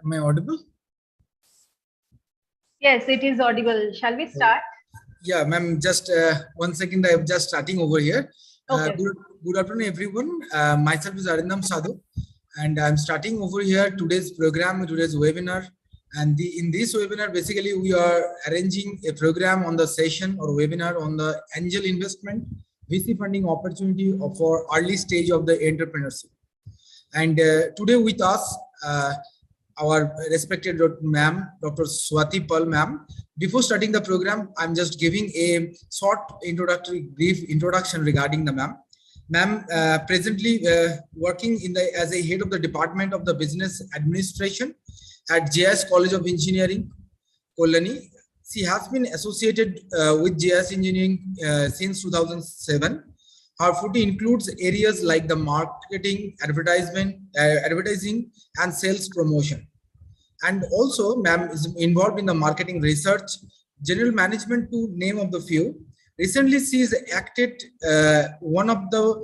Am I audible? Yes, it is audible. Shall we start? Yeah, ma'am, just 1 second. I'm just starting over here. Okay. Good afternoon, everyone. Myself is Arindam Sadhu, and I'm starting over here today's program, today's webinar. And in this webinar, basically, we are arranging a program on the session or webinar on the angel investment, VC funding opportunity for early stage of the entrepreneurship. And today with us, our respected ma'am, Dr. Swati Pal ma'am. Before starting the program, I'm just giving a short brief introduction regarding the ma'am. Ma'am, presently working as a head of the Department of the Business Administration at JS College of Engineering, Kolani. She has been associated with JS Engineering since 2007. Her footy includes areas like the marketing, advertising, and sales promotion. And also, ma'am is involved in the marketing research, general management, to name of the few. Recently, she is acted one of the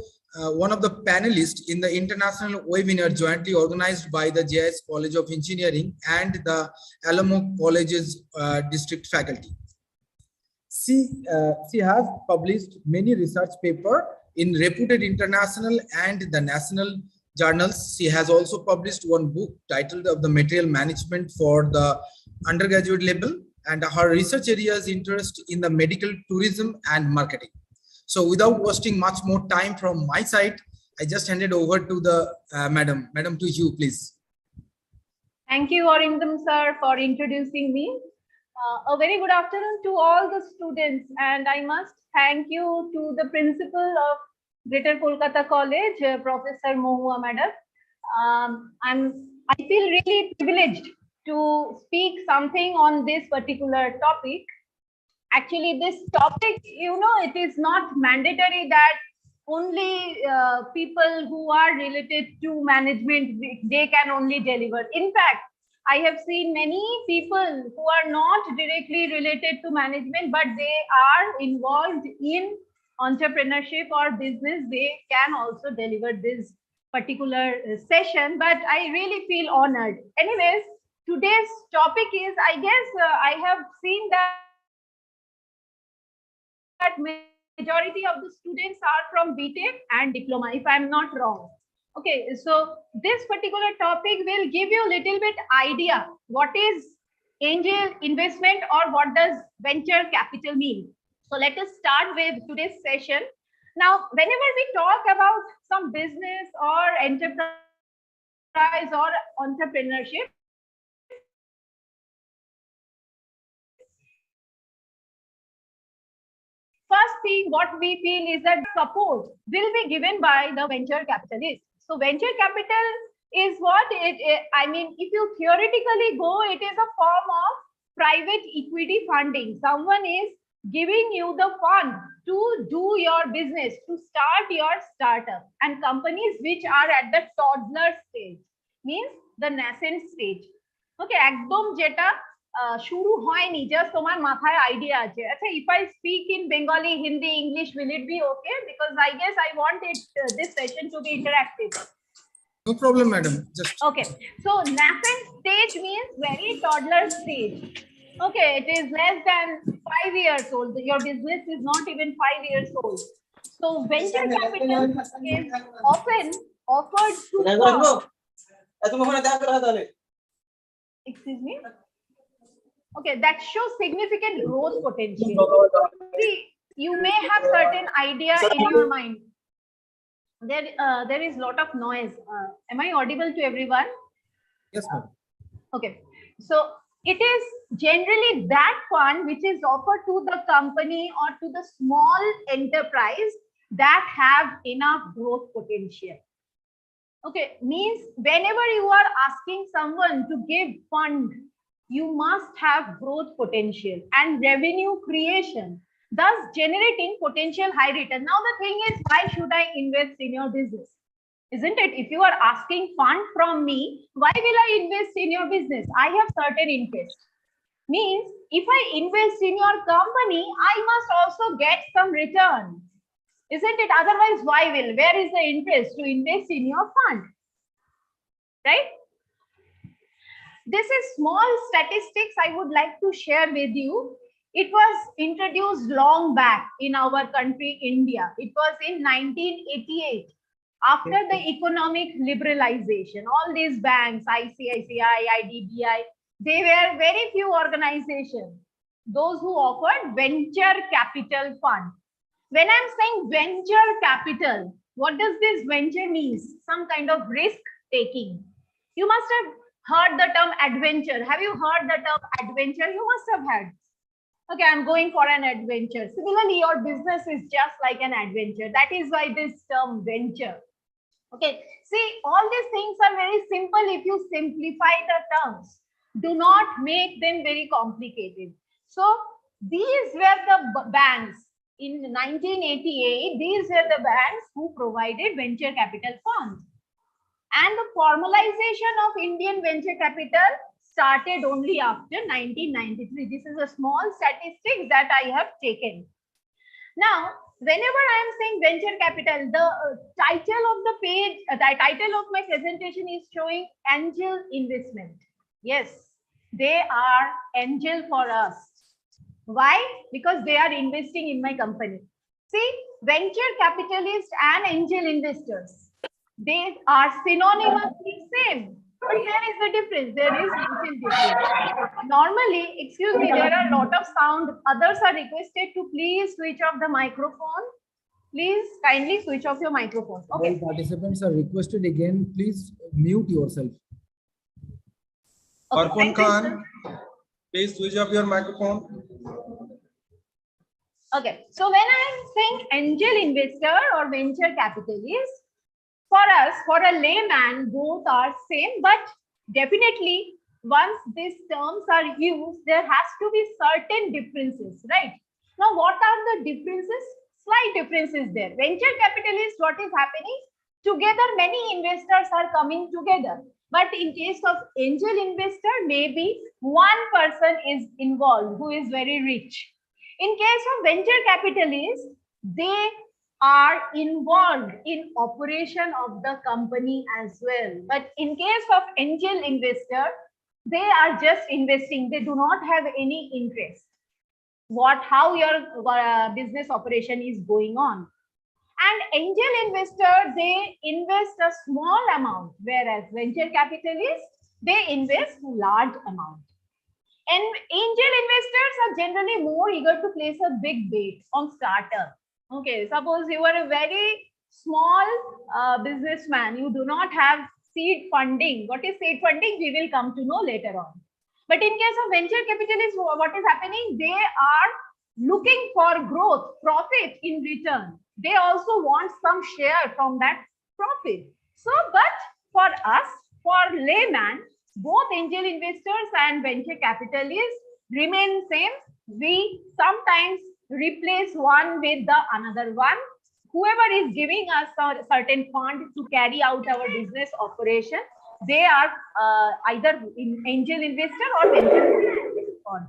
panelists in the international webinar jointly organized by the JS College of Engineering and the Alamo College's district faculty. She has published many research papers in reputed international and the national journals. She has also published one book titled of the material management for the undergraduate level, and her research areas interest in the medical tourism and marketing. So without wasting much more time from my side, I just handed over to the madam. Madam, to you, please. Thank you, Arindam sir, for introducing me. A very good afternoon to all the students, and I must thank you to the principal of Greater Kolkata College, Professor Mohua madam. I feel really privileged to speak something on this particular topic. Actually, this topic, it is not mandatory that only people who are related to management, they can only deliver. In fact, I have seen many people who are not directly related to management, but they are involved in entrepreneurship or business. They can also deliver this particular session, but I really feel honored. Anyways, today's topic is, I guess, I have seen that majority of the students are from BTech and diploma, if I'm not wrong. Okay, so this particular topic will give you a little bit idea what is angel investment or what does venture capital mean. So let us start with today's session. Now, whenever we talk about some business or enterprise or entrepreneurship, first thing what we feel is that support will be given by the venture capitalist. So venture capital is what I mean, if you theoretically go, it is a form of private equity funding. Someone is giving you the fund to do your business, to start your startup. And companies which are at the toddler stage, means the nascent stage. Okay, ekdom jeta শুরু হয়নি, just তোমার মাথায় idea আছে। আচ্ছা, if I speak in Bengali, Hindi, English, will it be okay? Because I guess I want this session to be interactive. No problem, madam. Just okay. So nascent stage means very toddler stage. Okay, it is less than 5 years old. Your business is not even 5 years old. So venture capital is often offered to excuse me. Okay, that shows significant growth potential. See, you may have certain idea in your mind. There is a lot of noise. Am I audible to everyone? yes, ma'am. Okay, so it is generally that fund which is offered to the company or to the small enterprise that have enough growth potential. Okay, means whenever you are asking someone to give fund, you must have growth potential and revenue creation, thus generating potential high return. Now the thing is, why should I invest in your business? Isn't it? If you are asking fund from me, why will I invest in your business? I have certain interest. Means if I invest in your company, I must also get some return. Isn't it? Otherwise, why will? Where is the interest to invest in your fund? Right? This is small statistics I would like to share with you. It was introduced long back in our country, India. It was in 1988. After the economic liberalization, all these banks, ICICI, IDBI, they were very few organizations, those who offered venture capital fund. When I'm saying venture capital, what does this venture mean? Some kind of risk taking. You must have heard the term adventure. Have you heard the term adventure? You must have heard. Okay, I'm going for an adventure. Similarly, your business is just like an adventure. That is why this term venture. Okay, see, all these things are very simple if you simplify the terms. Do not make them very complicated. So, these were the banks in 1988. These were the banks who provided venture capital funds. And the formalization of Indian venture capital started only after 1993. This is a small statistic that I have taken. Now, whenever I am saying venture capital, the title of the page, the title of my presentation is showing angel investment. Yes, they are angel for us. Why? Because they are investing in my company. See, venture capitalists and angel investors, they are synonymously same. But here is the difference. There is little difference. Normally, excuse me, there are a lot of sound. Others are requested to please switch off the microphone. Please kindly switch off your microphone. Okay. All participants are requested again, please mute yourself. Okay, Arpon Khan, please switch off your microphone. Okay, so when I am saying angel investor or venture capitalist, for us, for a layman, both are same, but definitely once these terms are used, there has to be certain differences, right? Now, what are the differences? Slight differences there. Venture capitalist, what is happening? Together, many investors are coming together. But in case of angel investor, maybe one person is involved who is very rich. In case of venture capitalists, they are involved in operation of the company as well. But in case of angel investor, they are just investing. They do not have any interest how your business operation is going on. And angel investor, they invest a small amount, whereas venture capitalists, they invest large amount. And angel investors are generally more eager to place a big bet on startup. Okay, suppose you are a very small businessman, you do not have seed funding. What is seed funding? We will come to know later on. But in case of venture capitalists, what is happening? They are looking for growth, profit in return. They also want some share from that profit. So, but for us, for layman, both angel investors and venture capitalists remain same. We sometimes replace one with the another one. Whoever is giving us a certain fund to carry out our business operation, they are either angel investor or venture fund.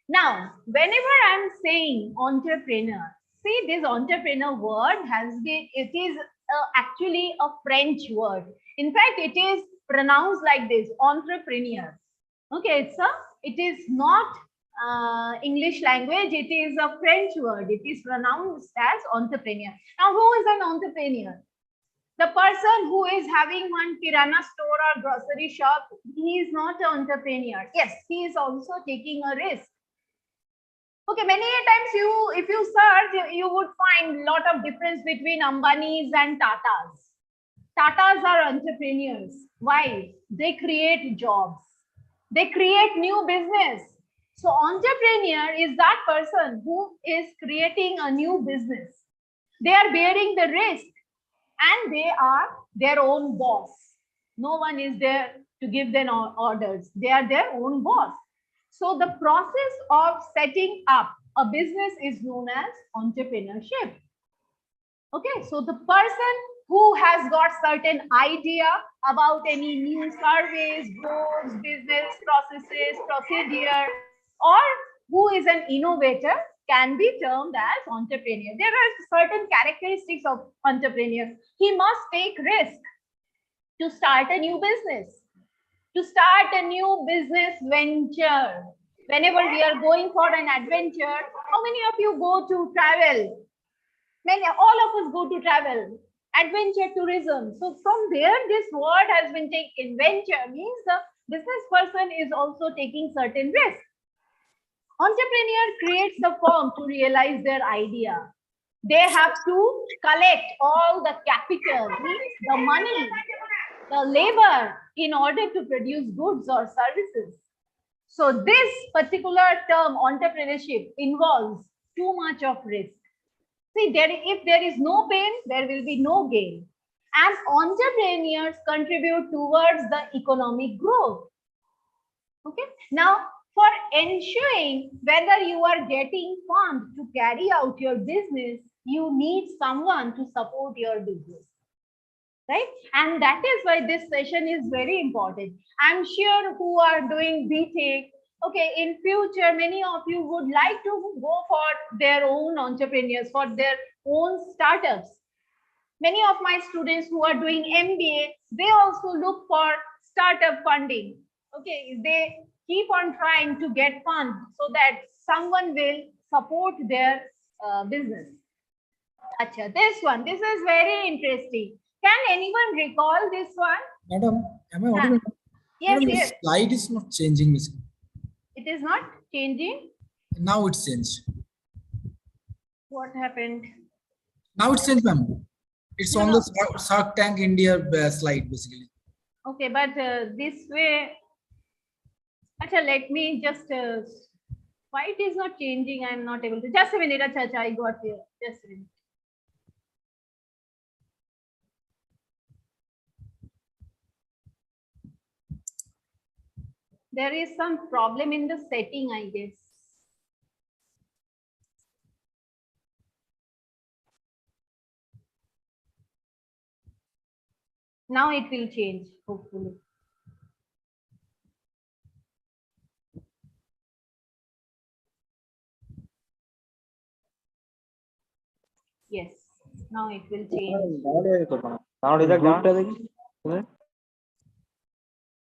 Now, whenever I'm saying entrepreneur, see this entrepreneur word it is actually a French word. In fact, it is pronounced like this, entrepreneur. Okay, it is not English language, it is a French word. It is pronounced as entrepreneur. Now, who is an entrepreneur? The person who is having one kirana store or grocery shop, he is not an entrepreneur. Yes, he is also taking a risk. Okay, many times if you search, you would find a lot of difference between Ambanis and Tatas. Tatas are entrepreneurs. Why? They create jobs. They create new business. So entrepreneur is that person who is creating a new business. They are bearing the risk and they are their own boss. No one is there to give them orders. They are their own boss. So the process of setting up a business is known as entrepreneurship. Okay, so the person who has got certain idea about any new surveys, goals, business processes, procedure, or who is an innovator can be termed as entrepreneur. There are certain characteristics of entrepreneur. He must take risk to start a new business, to start a new business venture. Whenever we are going for an adventure, how many of you go to travel? Many, all of us go to travel, adventure tourism. So from there, this word has been taken. Venture means the business person is also taking certain risks. Entrepreneur creates the firm to realize their idea. They have to collect all the capital, means the money, the labor in order to produce goods or services. So this particular term entrepreneurship involves too much of risk. See, if there is no pain, there will be no gain. And entrepreneurs contribute towards the economic growth. Okay. Now, for ensuring whether you are getting funds to carry out your business, you need someone to support your business. Right? And that is why this session is very important. I'm sure who are doing BTech, okay, in future, many of you would like to go for their own entrepreneurs, for their own startups. Many of my students who are doing MBA, they also look for startup funding. Okay, they keep on trying to get funds so that someone will support their business. Achha, this is very interesting. Can anyone recall this one? Madam, am I audible? Yes, Madam, yes. the slide is not changing. It is not changing. Now it's changed. What happened? Now it's changed, ma'am. It's No, on no. the Shark Tank India slide, basically. Okay, but this way. Achha, let me just. Why it is not changing? I am not able to. Just a minute, Achha, I got here. Just a minute. There is some problem in the setting, I guess. Now it will change, hopefully. Yes, now it will change.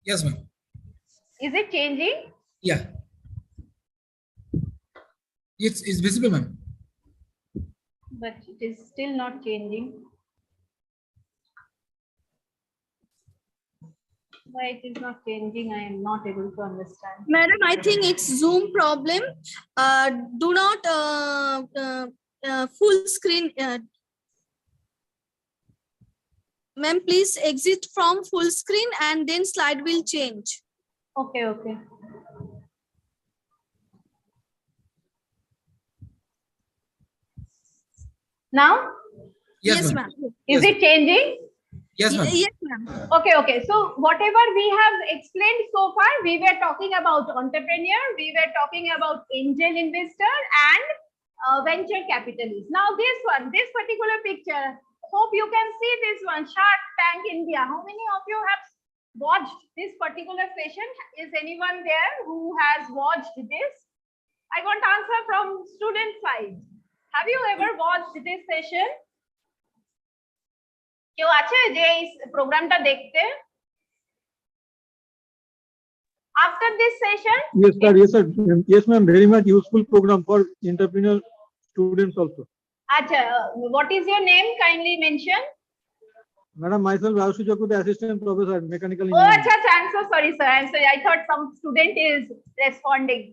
Yes, ma'am. Is it changing? Yeah. It's visible, ma'am. But it is still not changing. Why it is not changing? I am not able to understand. Madam, I think it's Zoom problem. Do not full screen. Ma'am, please exit from full screen and then slide will change. Okay, okay. Now? Yes, ma'am. Is it changing? Yes, ma'am. Yes, ma'am. Okay, okay. So whatever we have explained so far, we were talking about entrepreneur, we were talking about angel investor and venture capitalist. Now this one, this particular picture, hope you can see this one, Shark Tank India. How many of you have watched this particular session? Is anyone there who has watched this? I want answer from student side. Have you ever watched this session? কেউ আছে যে এই প্রোগ্রামটা দেখতে? After this session? Yes, sir. Yes, sir. Yes, ma'am. Very much useful program for entrepreneur students also. Acha, what is your name? Kindly mention. Madam, myself, Rasu Chakur, the assistant professor, mechanical Oh, engineering. acha, I'm so sorry, sir. I'm sorry. I thought some student is responding.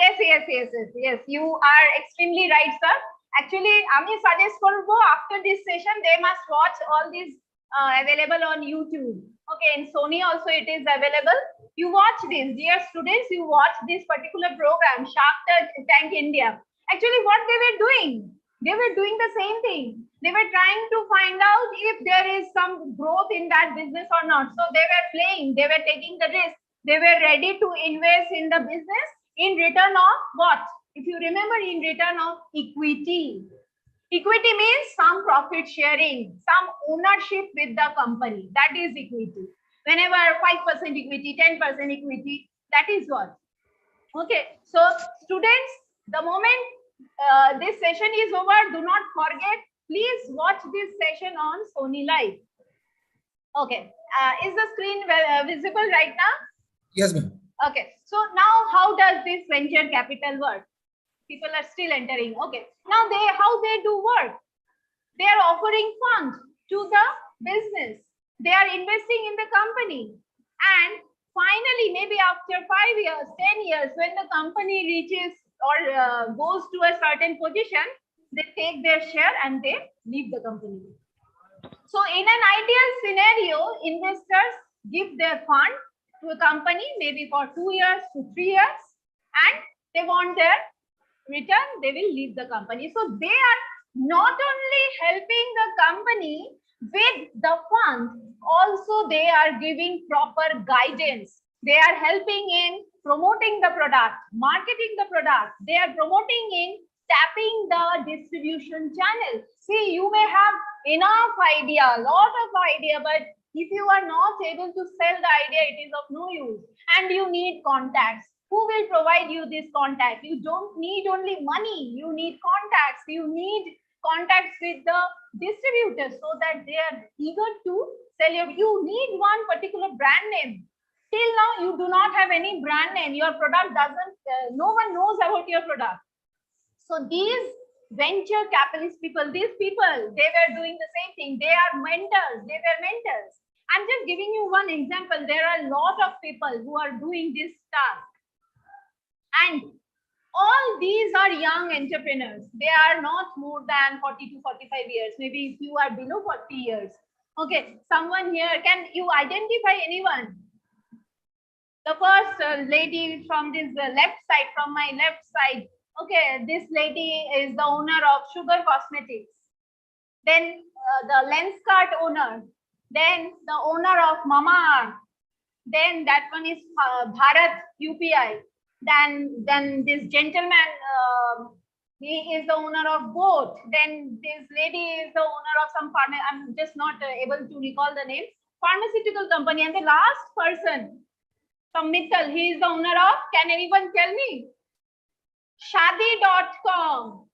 Yes. You are extremely right, sir. Actually, আমি suggest করবো after this session, they must watch all these available on YouTube. Okay, in Sony also it is available. You watch this, dear students. You watch this particular program, Shark Tank India. Actually, what they were doing the same thing. They were trying to find out if there is some growth in that business or not. So they were playing. They were taking the risk. They were ready to invest in the business in return of what? If you remember, in return of equity. Equity means some profit sharing, some ownership with the company. That is equity. Whenever 5% equity, 10% equity, that is what. Okay. So students, the moment this session is over, do not forget, please watch this session on Sony Live. Okay. Is the screen visible right now? Yes, ma'am. Okay. So now how does this venture capital work? People are still entering. Okay. Now how they do work? They are offering funds to the business. They are investing in the company. And finally, maybe after 5 years, 10 years, when the company reaches or goes to a certain position, they take their share and they leave the company. So in an ideal scenario, investors give their fund to a company maybe for 2 years to 3 years, and they want their return, they will leave the company. So they are not only helping the company with the funds, also they are giving proper guidance. They are helping in promoting the product, marketing the product. They are promoting in tapping the distribution channel. See, you may have enough idea, lot of idea, but if you are not able to sell the idea, it is of no use. And you need contacts. Who will provide you this contact? You don't need only money. You need contacts. You need contacts with the distributors so that they are eager to sell you. You need one particular brand name. Till now, you do not have any brand name. Your product doesn't, no one knows about your product. So these venture capitalist people, these people, they were doing the same thing. They are mentors. They were mentors. I'm just giving you one example. There are a lot of people who are doing this task. And all these are young entrepreneurs. They are not more than 40 to 45 years. Maybe if you are below 40 years. Okay, someone here, can you identify anyone? The first lady from this left side, from my left side. Okay, this lady is the owner of Sugar Cosmetics. Then the Lenskart owner. Then the owner of Mama. Then that one is Bharat UPI. Then this gentleman, he is the owner of both. Then this lady is the owner of some pharma. I'm just not able to recall the name. Pharmaceutical company. And the last person, from Mittal, he is the owner of, can anyone tell me? Shadi.com.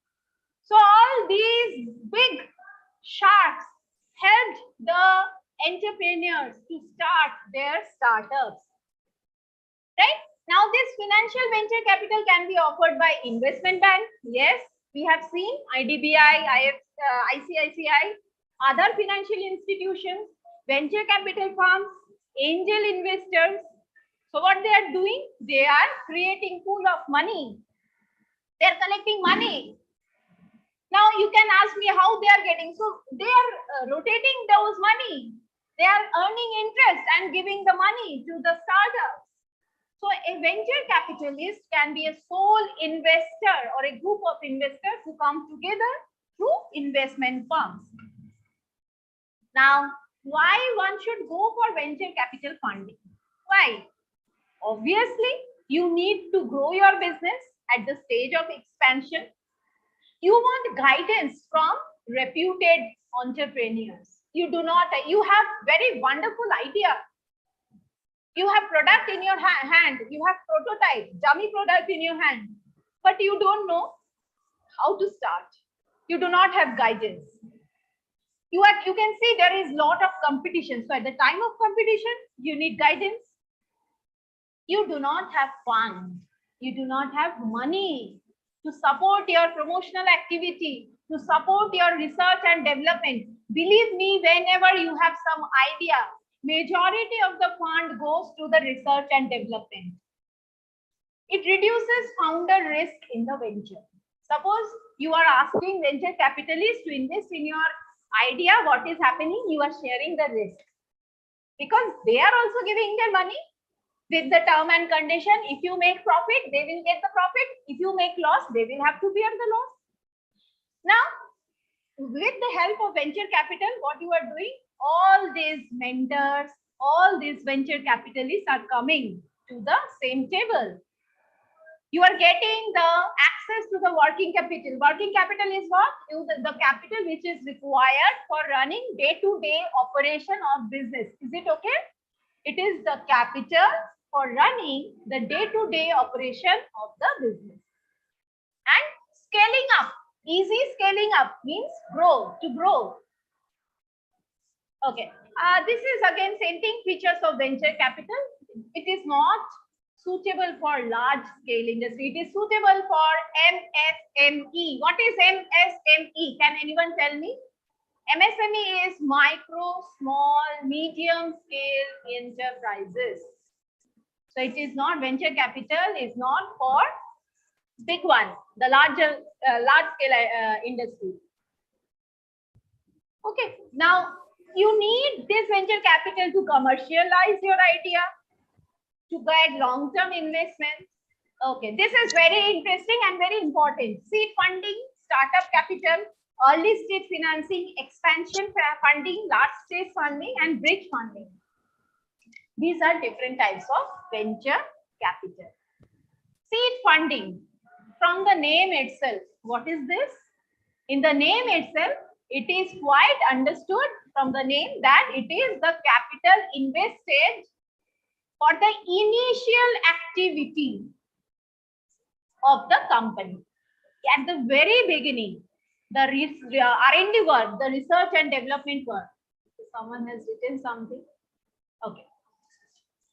So all these big sharks helped the entrepreneurs to start their startups. Right? Now this financial venture capital can be offered by investment bank. Yes, we have seen IDBI, ICICI, other financial institutions, venture capital firms, angel investors. So what they are doing? They are creating pool of money. They are collecting money. Now you can ask me how they are getting. So they are rotating those money. They are earning interest and giving the money to the startups. So a venture capitalist can be a sole investor or a group of investors who come together through investment firms. Now, why one should go for venture capital funding? Why? Obviously, you need to grow your business at the stage of expansion. You want guidance from reputed entrepreneurs. You have very wonderful idea. You have product in your hand. You have prototype, dummy product in your hand, but you don't know how to start. You do not have guidance. You can see there is lot of competition. So at the time of competition, you need guidance. You do not have funds. You do not have money to support your promotional activity, to support your research and development. Believe me, whenever you have some idea, majority of the fund goes to the research and development. It reduces founder risk in the venture. Suppose you are asking venture capitalists to invest in your idea, what is happening? You are sharing the risk because they are also giving their money with the term and condition. If you make profit, they will get the profit. If you make loss, they will have to bear the loss. Now, with the help of venture capital, what you are doing, all these mentors, all these venture capitalists are coming to the same table. You are getting the access to the working capital. Working capital is what? The capital which is required for running day-to-day operation of business. Is it okay? It is the capital for running the day-to-day operation of the business. And scaling up. Easy scaling up means grow, to grow. Okay. This is again same thing, features of venture capital. It is not suitable for large scale industry. It is suitable for MSME. What is MSME? Can anyone tell me? MSME is micro, small, medium scale enterprises. So it is not venture capital, is not for big one, the large scale industry. Okay, now you need this venture capital to commercialize your idea, to get long-term investment. Okay, this is very interesting and very important. Seed funding, startup capital, early stage financing, expansion funding, large stage funding, and bridge funding. These are different types of venture capital. Seed funding, from the name itself, what is this? In the name itself, it is quite understood from the name that it is the capital invested for the initial activity of the company. At the very beginning, the R&D work, the research and development work. Someone has written something. Okay.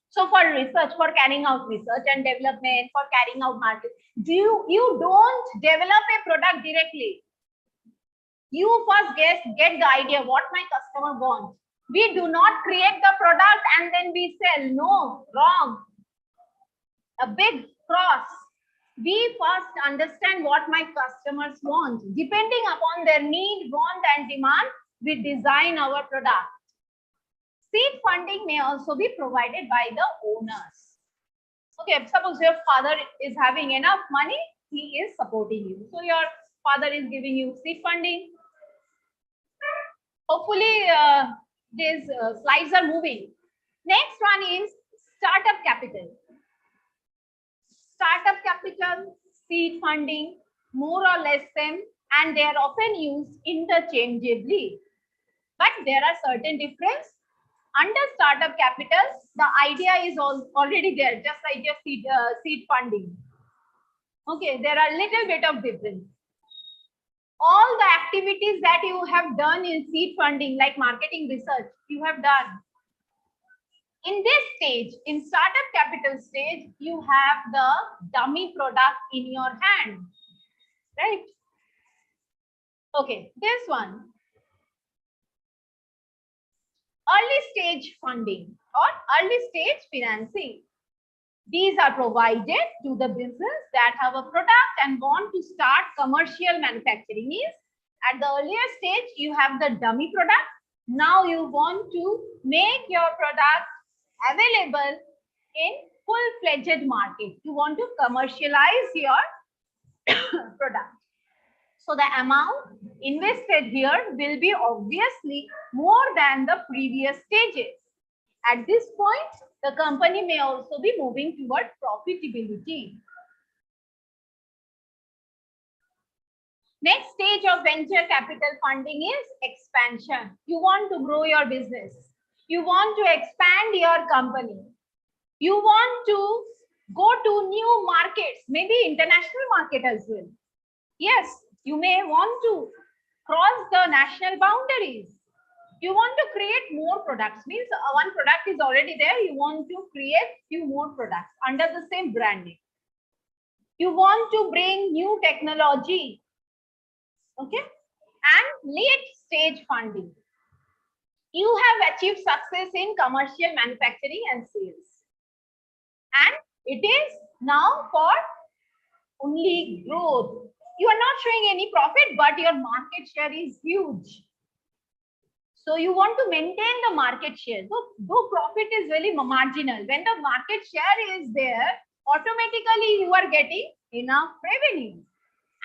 So for research, for carrying out research and development, for carrying out market, you don't develop a product directly. You first get the idea what my customer wants. We do not create the product and then we sell. No, wrong. A big cross. We first understand what my customers want. Depending upon their need, want, and demand, we design our product. Seed funding may also be provided by the owners. Okay, suppose your father is having enough money, he is supporting you. So your father is giving you seed funding. Hopefully, these slides are moving. Next one is startup capital. Startup capital, seed funding, more or less same, and they are often used interchangeably. But there are certain differences. Under startup capital, the idea is already there, just like your seed funding. Okay, there are little bit of difference. All the activities that you have done in seed funding, like marketing research, you have done. In this stage, in startup capital stage, you have the dummy product in your hand, right? Okay, this one. Early stage funding or early stage financing. These are provided to the business that have a product and want to start commercial manufacturing. Means at the earlier stage, you have the dummy product. Now you want to make your product available in full-fledged market. You want to commercialize your product. So the amount invested here will be obviously more than the previous stages. At this point, the company may also be moving toward profitability. Next stage of venture capital funding is expansion. You want to grow your business. You want to expand your company. You want to go to new markets, maybe international market as well. Yes, you may want to cross the national boundaries. You want to create more products, means one product is already there. You want to create few more products under the same branding. You want to bring new technology. Okay. And late stage funding. You have achieved success in commercial manufacturing and sales. And it is now for only growth. You are not showing any profit, but your market share is huge. So you want to maintain the market share. So though profit is really marginal, when the market share is there, automatically you are getting enough revenue.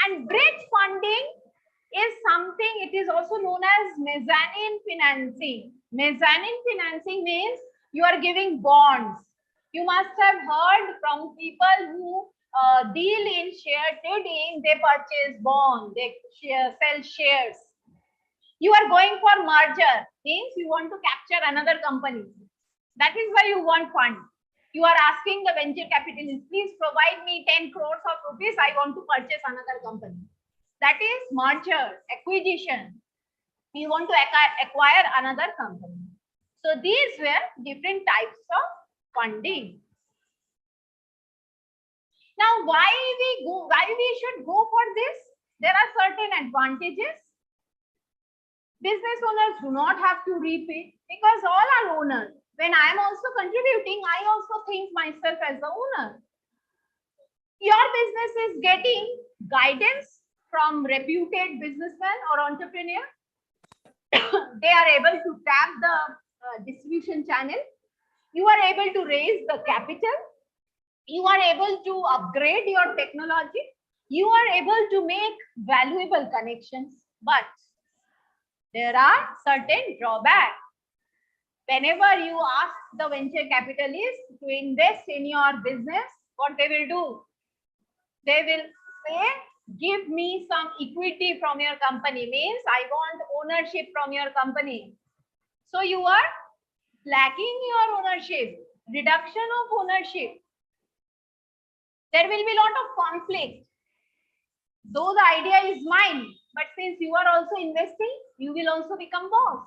And bridge funding is something, it is also known as mezzanine financing. Mezzanine financing means you are giving bonds. You must have heard from people who deal in share trading, they purchase bonds, they sell shares. You are going for merger, means you want to capture another company. That is why you want fund. You are asking the venture capitalist, please provide me 10 crores of rupees, I want to purchase another company. That is merger, acquisition. You want to acquire another company. So these were different types of funding. Now, why we should go for this? There are certain advantages. Business owners do not have to repay because all are owners. When I am also contributing, I also think myself as the owner. Your business is getting guidance from reputed businessmen or entrepreneur. They are able to tap the distribution channel. You are able to raise the capital. You are able to upgrade your technology. You are able to make valuable connections. But there are certain drawbacks. Whenever you ask the venture capitalists to invest in your business, what they will do? They will say, give me some equity from your company. Means I want ownership from your company. So you are lacking your ownership, reduction of ownership. There will be a lot of conflict. Though the idea is mine, but since you are also investing, you will also become boss.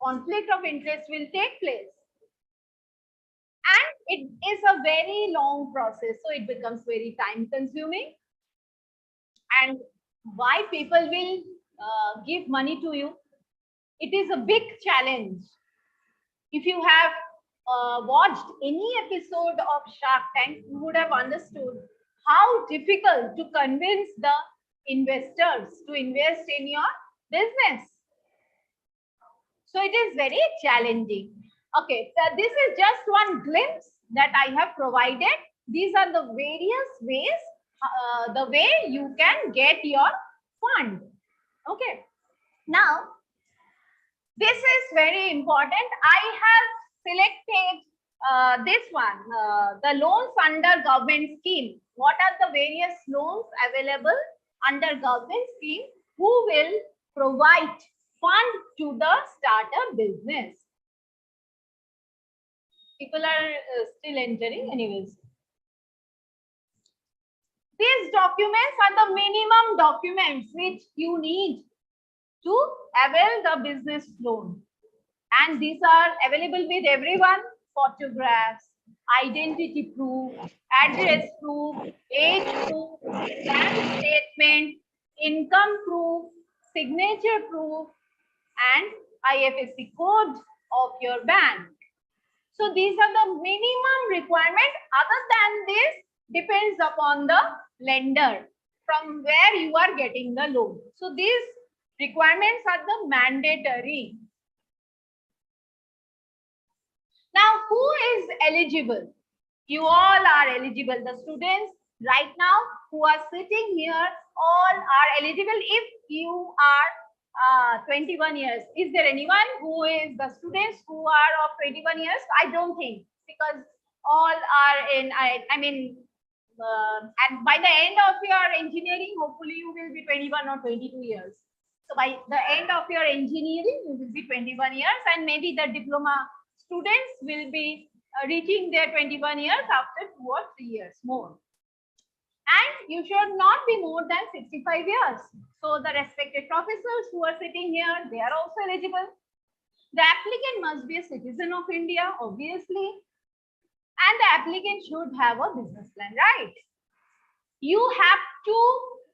Conflict of interest will take place. And it is a very long process, so it becomes very time consuming. And why people will give money to you? It is a big challenge. If you have watched any episode of Shark Tank, you would have understood how difficult to convince the investors to invest in your business. So it is very challenging. Okay, so this is just one glimpse that I have provided. These are the various ways, the way you can get your fund. Okay, now this is very important. I have selected this one, the loans under government scheme. What are the various loans available under government scheme? Who will provide fund to the startup business? People are still entering anyways. These documents are the minimum documents which you need to avail the business loan. And these are available with everyone: photographs, identity proof, address proof, age proof, bank statement, income proof, signature proof, and IFSC code of your bank. So these are the minimum requirements. Other than this, depends upon the lender from where you are getting the loan. So these requirements are the mandatory. Now, who is eligible? You all are eligible. The students right now who are sitting here all are eligible if you are 21 years. Is there anyone who is the students who are of 21 years? I don't think, because all are in, I mean, and by the end of your engineering, hopefully you will be 21 or 22 years. So by the end of your engineering, you will be 21 years, and maybe the diploma students will be reaching their 21 years after 2 or 3 years more. And you should not be more than 65 years. So the respected professors who are sitting here, they are also eligible. The applicant must be a citizen of India, obviously. And the applicant should have a business plan, right? You have to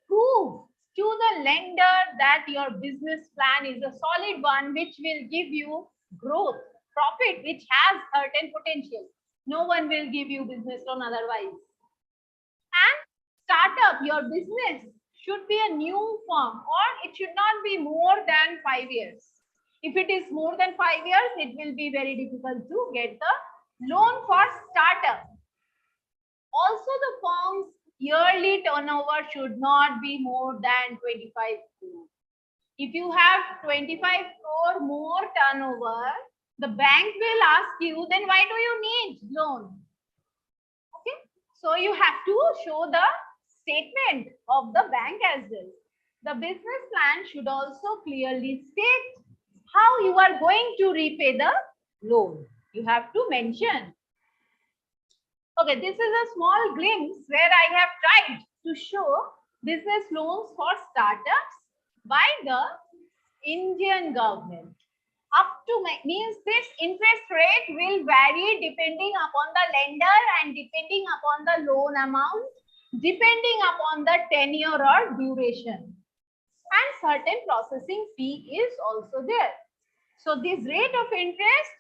prove to the lender that your business plan is a solid one, which will give you growth, profit, which has certain potential. No one will give you business loan otherwise. And startup, your business should be a new firm, or it should not be more than 5 years. If it is more than 5 years, it will be very difficult to get the loan for startup. Also, the firm's yearly turnover should not be more than 25 crore. If you have 25 crore more turnover, the bank will ask you, then why do you need loan? Okay, so you have to show the statement of the bank as well. The business plan should also clearly state how you are going to repay the loan. You have to mention. Okay, this is a small glimpse where I have tried to show business loans for startups by the Indian government. Up to means this interest rate will vary depending upon the lender and depending upon the loan amount, depending upon the tenure or duration. And certain processing fee is also there. So this rate of interest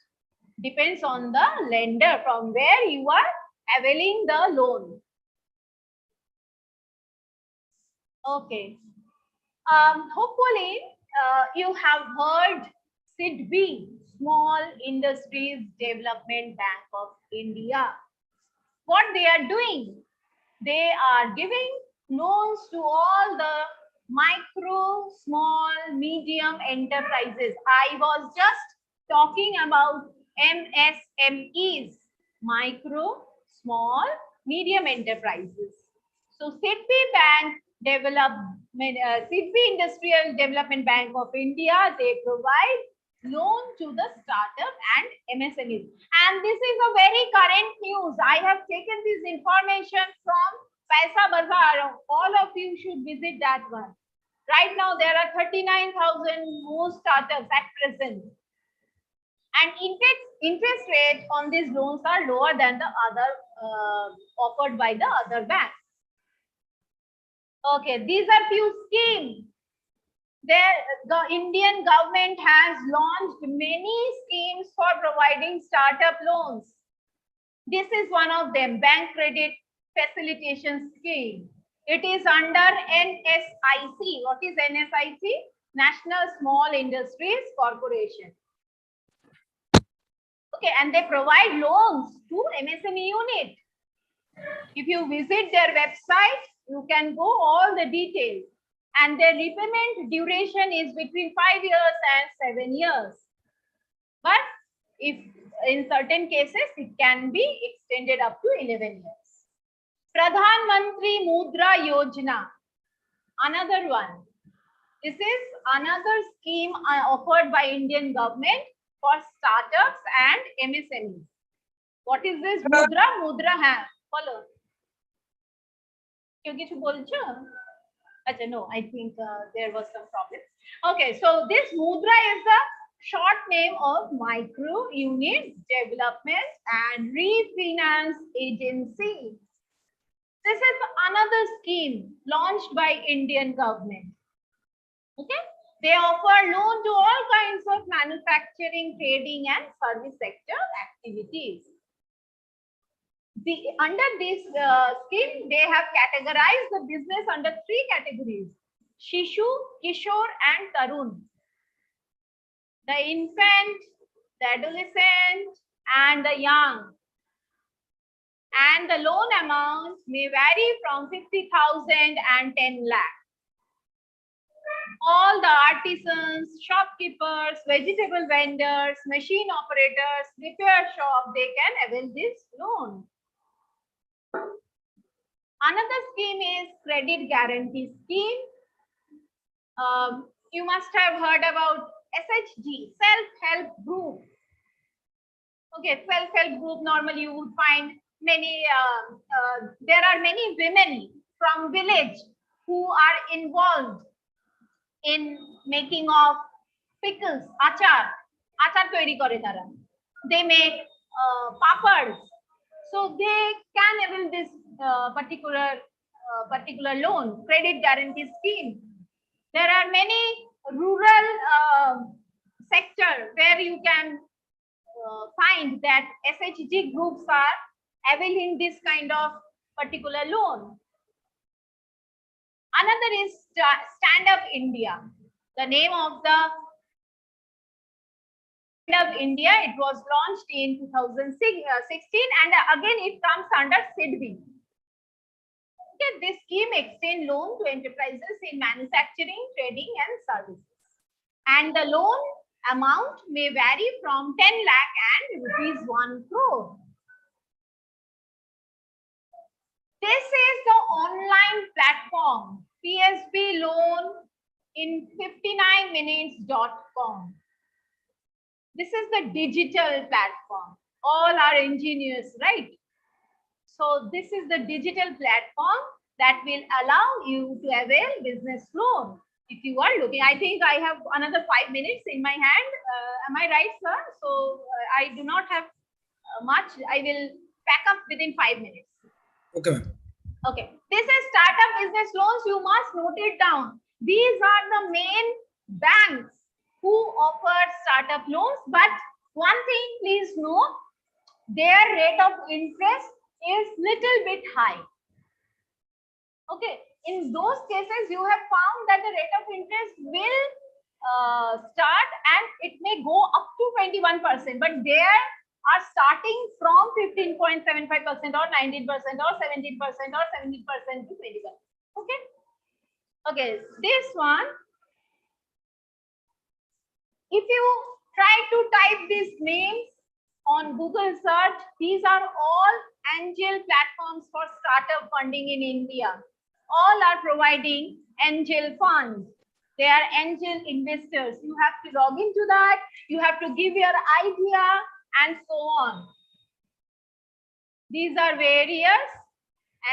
depends on the lender from where you are availing the loan. Okay. Hopefully, you have heard SIDB, Small Industries Development Bank of India. What they are doing? They are giving loans to all the micro, small, medium enterprises. I was just talking about MSMEs, micro, small, medium enterprises. So SIDB Bank SIDB Industrial Development Bank of India, they provide loan to the startup and MSMEs. And this is a very current news. I have taken this information from Paisa Bazaar. All of you should visit that one. Right now, there are 39,000 more startups at present. And interest rate on these loans are lower than the other offered by the other banks. Okay, these are few schemes. The Indian government has launched many schemes for providing startup loans. This is one of them, Bank Credit Facilitation Scheme. It is under NSIC. What is NSIC? National Small Industries Corporation. Okay, and they provide loans to MSME unit. If you visit their website, you can go all the details. And their repayment duration is between 5 years and 7 years. But if in certain cases, it can be extended up to 11 years. Pradhan Mantri Mudra Yojana, another one. This is another scheme offered by Indian government for startups and MSMEs. What is this Mudra? Mudra hai. Follow. No, I think there was some problem. Okay, so this Mudra is the short name of Micro Unit Development and Refinance Agency. This is another scheme launched by Indian government. Okay, they offer loan to all kinds of manufacturing, trading, and service sector activities. Under this scheme, they have categorized the business under 3 categories: Shishu, Kishore, and Tarun. The infant, the adolescent, and the young. And the loan amount may vary from 50,000 and 10 lakh. All the artisans, shopkeepers, vegetable vendors, machine operators, repair shop, they can avail this loan. Another scheme is Credit Guarantee Scheme. You must have heard about SHG, Self-Help Group. Okay, self-help group, normally you would find many, there are many women from village who are involved in making of pickles, achar toiri kore tara. They make papads. So they can avail this particular loan, credit guarantee scheme. There are many rural sector where you can find that SHG groups are availing this kind of particular loan. Another is Stand Up India. The name of the Stand Up India, it was launched in 2016 and again it comes under SIDB. Okay, this scheme extends loan to enterprises in manufacturing, trading and services. And the loan amount may vary from 10 lakh and rupees 1 crore. This is the online platform, PSB loan in 59minutes.com. This is the digital platform. All are engineers, right? So this is the digital platform that will allow you to avail business loan. If you are looking, I think I have another 5 minutes in my hand. Am I right, sir? So I do not have much. I will pack up within 5 minutes. Okay, ma'am. Okay. This is startup business loans. You must note it down. These are the main banks who offer startup loans. But one thing, please note, their rate of interest is little bit high. Okay. In those cases, you have found that the rate of interest will start and it may go up to 21%, but there are starting from 15.75% or 19% or 17% or 17% to 21%. Okay. Okay. This one, if you try to type these names on Google search, these are all angel platforms for startup funding in India. All are providing angel funds. They are angel investors. You have to log into that. You have to give your idea and so on. These are various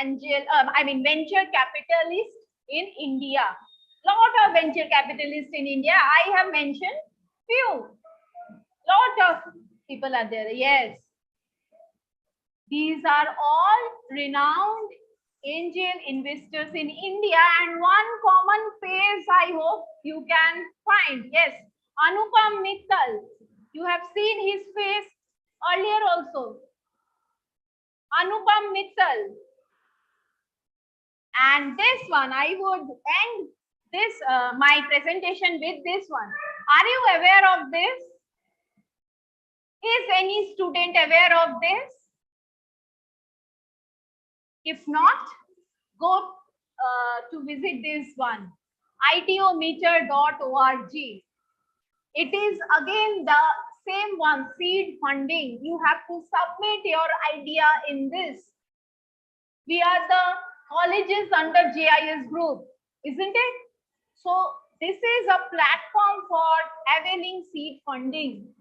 venture capitalists in India. Lot of venture capitalists in India. I have mentioned few. Lot of people are there. Yes. These are all renowned angel investors in India, and one common face I hope you can find. Yes, Anupam Mittal. You have seen his face earlier also. Anupam Mittal. And this one, I would end this my presentation with this one. Are you aware of this? Is any student aware of this? If not, go to visit this one, itometer.org. It is again the same one, seed funding. You have to submit your idea in this. We are the colleges under JIS group, isn't it? So this is a platform for availing seed funding.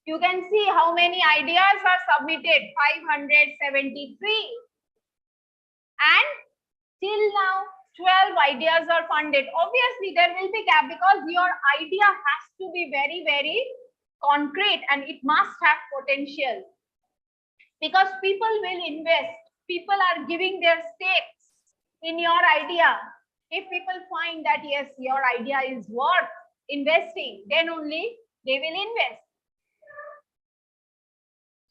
You can see how many ideas are submitted, 573. And till now, 12 ideas are funded. Obviously, there will be gap because your idea has to be very, very concrete and it must have potential. Because people will invest. People are giving their stakes in your idea. If people find that, yes, your idea is worth investing, then only they will invest.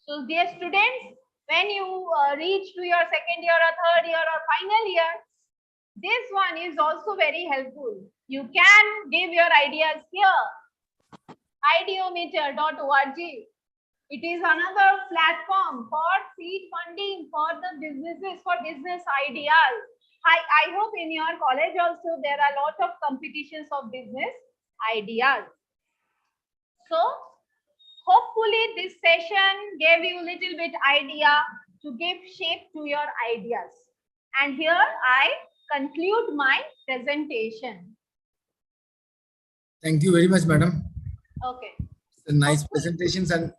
So, dear students, when you reach to your second year or third year or final year, this one is also very helpful. You can give your ideas here, ideometer.org. It is another platform for seed funding for the businesses, for business ideas. I hope in your college also there are a lot of competitions of business ideas. So, hopefully this session gave you a little bit idea to give shape to your ideas. And here I conclude my presentation. Thank you very much, madam. Okay. Nice presentations and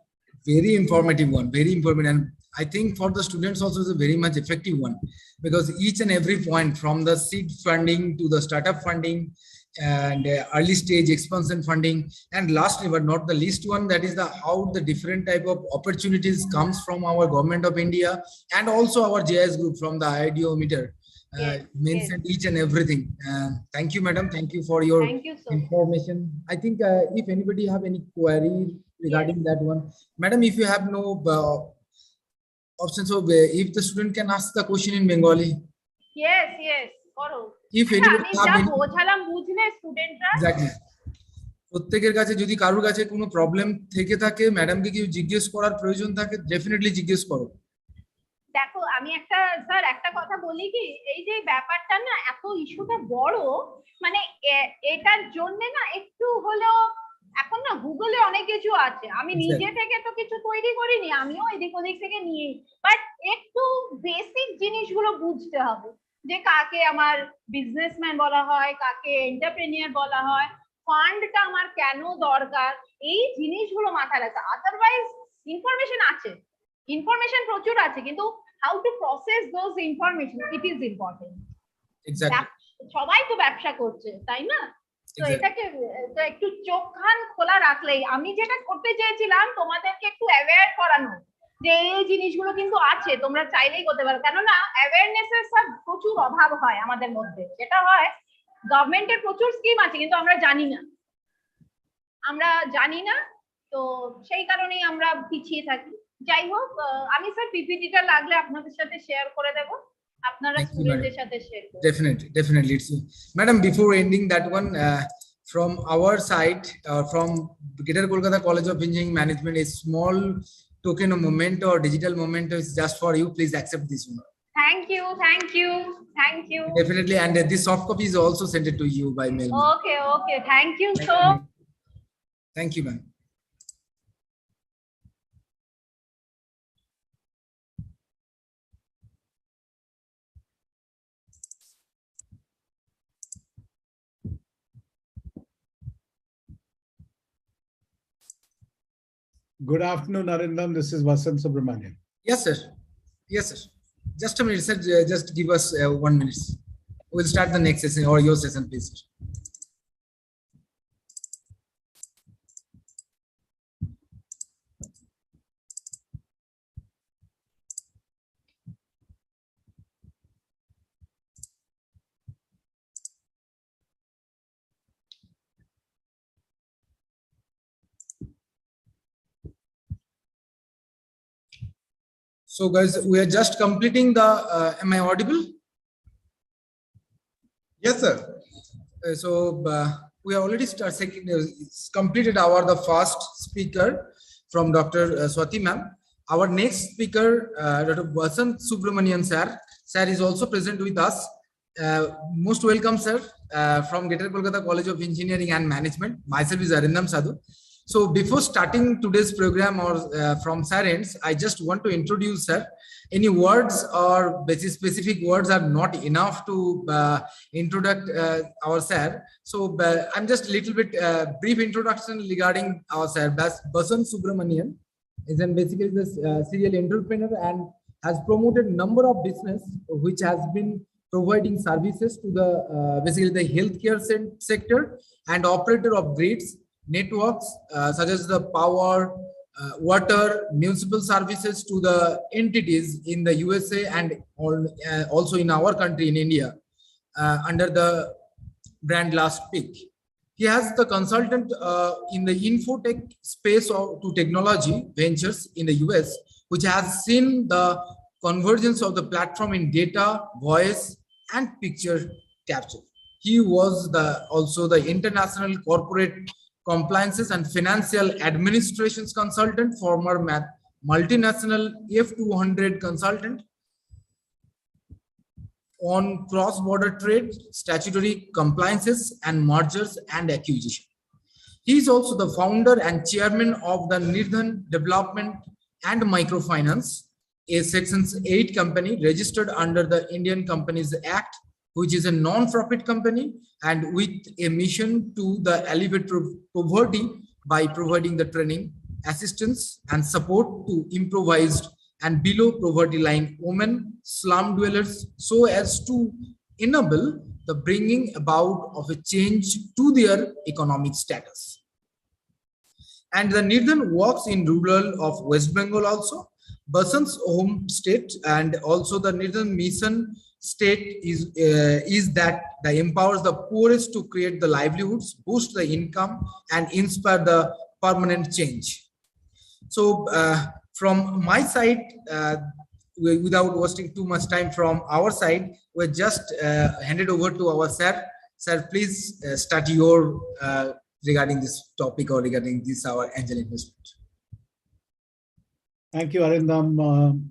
very informative one, very informative. And I think for the students also is a very much effective one, because each and every point from the seed funding to the startup funding and early stage expansion funding, and lastly but not the least one, that is the how the different type of opportunities comes from our government of India and also our JIS group from the ideometer. Mentioned each and everything. Thank you, madam. Thank you for your information. I think if anybody have any query regarding that one, madam, if you have no option, so if the student can ask the question in Bengali. Yes. If anybody have any, exactly. প্রত্যেকের কাছে যদি কারোর কাছে কোনো problem থেকে থাকে, ম্যাডামকে কি জিজ্ঞেস করার প্রয়োজন থাকে, ডেফিনেটলি জিজ্ঞেস করো। দেখো, আমি একটা কথা বলি কি, এই যে ব্যাপারটা না এত ইস্যুটা বড়, মানে এটার জন্য না একটু হলেও এখন না গুগলে অনেক কিছু আছে। আমি নিজে থেকে তো কিছু তৈরি করিনি, আমিও এদিক ওদিক থেকে নিয়ে, বাট একটু বেসিক জিনিসগুলো বুঝতে হবে যে কাকে আমার বিজনেসম্যান বলা হয়, কাকে এন্টারপ্রেনিয়ার বলা হয়, ফান্ডটা আমার কেন দরকার, এই জিনিসগুলো মাথায় রাখা। আদারওয়াইজ ইনফরমেশন আছে, ইনফরমেশন প্রচুর আছে, কিন্তু how to process those information, it is important. সবাই তো ব্যবসা করছে, তাই না? তো এটাকে তো একটু চোখ কান খোলা রাখলেই, আমি যেটা করতে চেয়েছিলাম তোমাদেরকে একটু অ্যাওয়্যার করানো যে এই জিনিসগুলো কিন্তু আছে, তোমরা চাইলেই করতে পারো। কেননা অ্যাওয়ারনেসের সব প্রচুর অভাব হয় আমাদের মধ্যে। যেটা হয়, গভর্নমেন্টের প্রচুর স্কিম আছে কিন্তু আমরা জানি না, তো সেই কারণেই আমরা পিছিয়ে থাকি। যাই হোক, আমি স্যার পিপিটিটা লাগলে আপনাদের সাথে শেয়ার করে দেব, আপনারা স্টুডেন্টদের সাথে শেয়ার করুন। Definitely. Madam, before ending that one, from our side, from Greater Kolkata College of Engineering Management, a small token of moment or digital moment is just for you. Please accept this one. Thank you. Definitely, and this soft copy is also sent it to you by mail. Okay. Thank you so. Thank you, ma'am. Good afternoon, Arindam. This is Vasant Subramanian. Yes, sir. Just a minute, sir. Just give us 1 minute. We'll start the next session or your session, please, sir. So guys, we are just completing the, am I audible? Yes, sir. We have already completed the first speaker from Dr. Swati ma'am. Our next speaker, Dr. Vasant Subramanian sir. Sir is also present with us. Most welcome, sir, from Greater Kolkata College of Engineering and Management. Myself is Arindam Sadhu. So before starting today's program or from sir ends, I just want to introduce sir. Any words or specific words are not enough to introduce our sir. So I'm just a little bit brief introduction regarding our sir. Vasant Subramanian is basically this serial entrepreneur and has promoted number of business which has been providing services to the basically the healthcare sector and operator of grids networks such as the power, water, municipal services to the entities in the USA and also in our country in India under the brand Last Peak. He has the consultant in the infotech space to technology ventures in the US, which has seen the convergence of the platform in data, voice, and picture capture. He was also the international corporate compliances and financial administrations consultant, former multinational F200 consultant on cross-border trade, statutory compliances, and mergers and acquisition. He is also the founder and chairman of the Nirdhan Development and Microfinance, a Section 8 company registered under the Indian Companies Act, which is a non-profit company and with a mission to alleviate poverty by providing the training, assistance, and support to improvised and below poverty line women, slum dwellers, so as to enable the bringing about of a change to their economic status. And the Nirdhan works in rural of West Bengal also, Basant's home state, and also the Nirdhan mission state is that empowers the poorest to create the livelihoods, boost the income, and inspire the permanent change. So from my side, without wasting too much time from our side, we just handed over to our sir. Sir, please start your regarding this topic or regarding this our angel investment. Thank you, Arindam,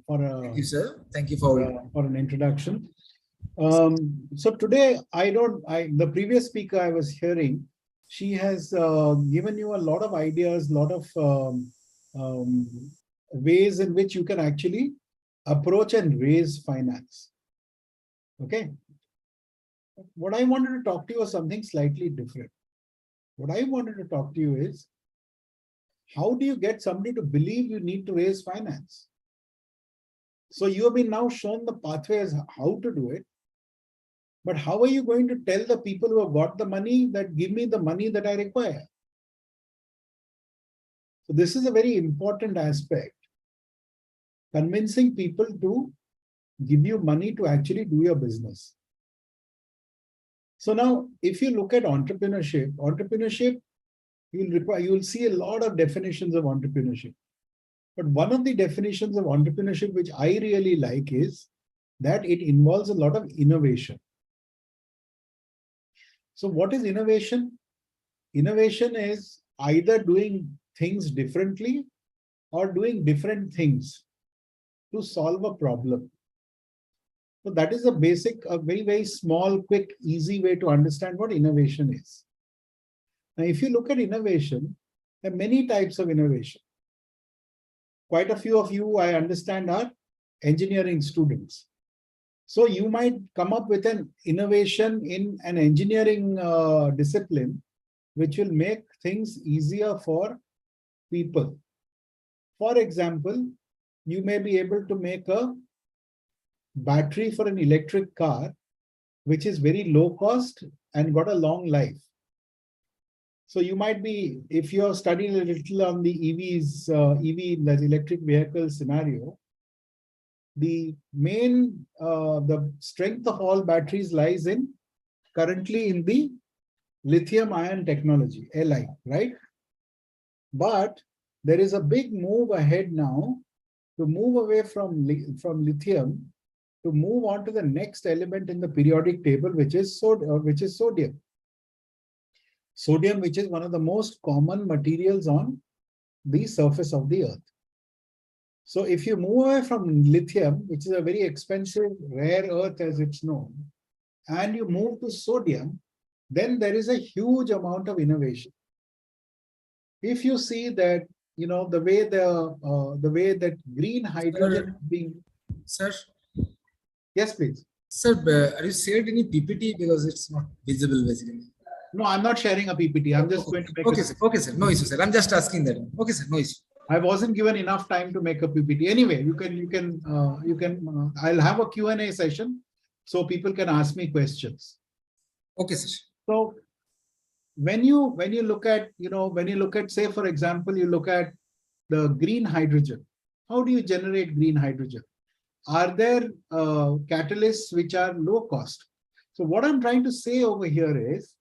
Thank you, sir. Thank you for an introduction. So today, the previous speaker I was hearing, she has given you a lot of ideas, lot of ways in which you can actually approach and raise finance. Okay. What I wanted to talk to you was something slightly different. What I wanted to talk to you is, how do you get somebody to believe you need to raise finance? So you have been now shown the pathway as how to do it. But how are you going to tell the people who have got the money that give me the money that I require? So this is a very important aspect. Convincing people to give you money to actually do your business. So now, if you look at entrepreneurship, you'll see a lot of definitions of entrepreneurship. But one of the definitions of entrepreneurship, which I really like, is that it involves a lot of innovation. So what is innovation? Innovation is either doing things differently or doing different things to solve a problem. So that is a basic, a very, very small, quick, easy way to understand what innovation is. Now, if you look at innovation, there are many types of innovation. Quite a few of you, I understand, are engineering students. So you might come up with an innovation in an engineering discipline, which will make things easier for people. For example, you may be able to make a battery for an electric car, which is very low cost and got a long life. So you might be, if you're studying a little on the EVs, the electric vehicle scenario, the main, the strength of all batteries lies in currently in the lithium ion technology, Li, right? But there is a big move ahead now to move away from lithium to move on to the next element in the periodic table, which is sodium. Sodium, which is one of the most common materials on the surface of the earth. So if you move away from lithium, which is a very expensive, rare earth as it's known, and you move to sodium, then there is a huge amount of innovation. If you see that, you know, the way that green hydrogen being. Sir. Yes, please. Sir, are you shared any PPT because it's not visible basically? No, I'm not sharing a PPT. I'm just going to make okay, sir. Okay, sir. No issue, sir. I'm just asking that. Okay, sir. No issue. I wasn't given enough time to make a PPT. Anyway, I'll have a Q&A session so people can ask me questions. Okay, sir. So when you look at, say, for example, you look at the green hydrogen. How do you generate green hydrogen? Are there catalysts which are low cost? So what I'm trying to say over here is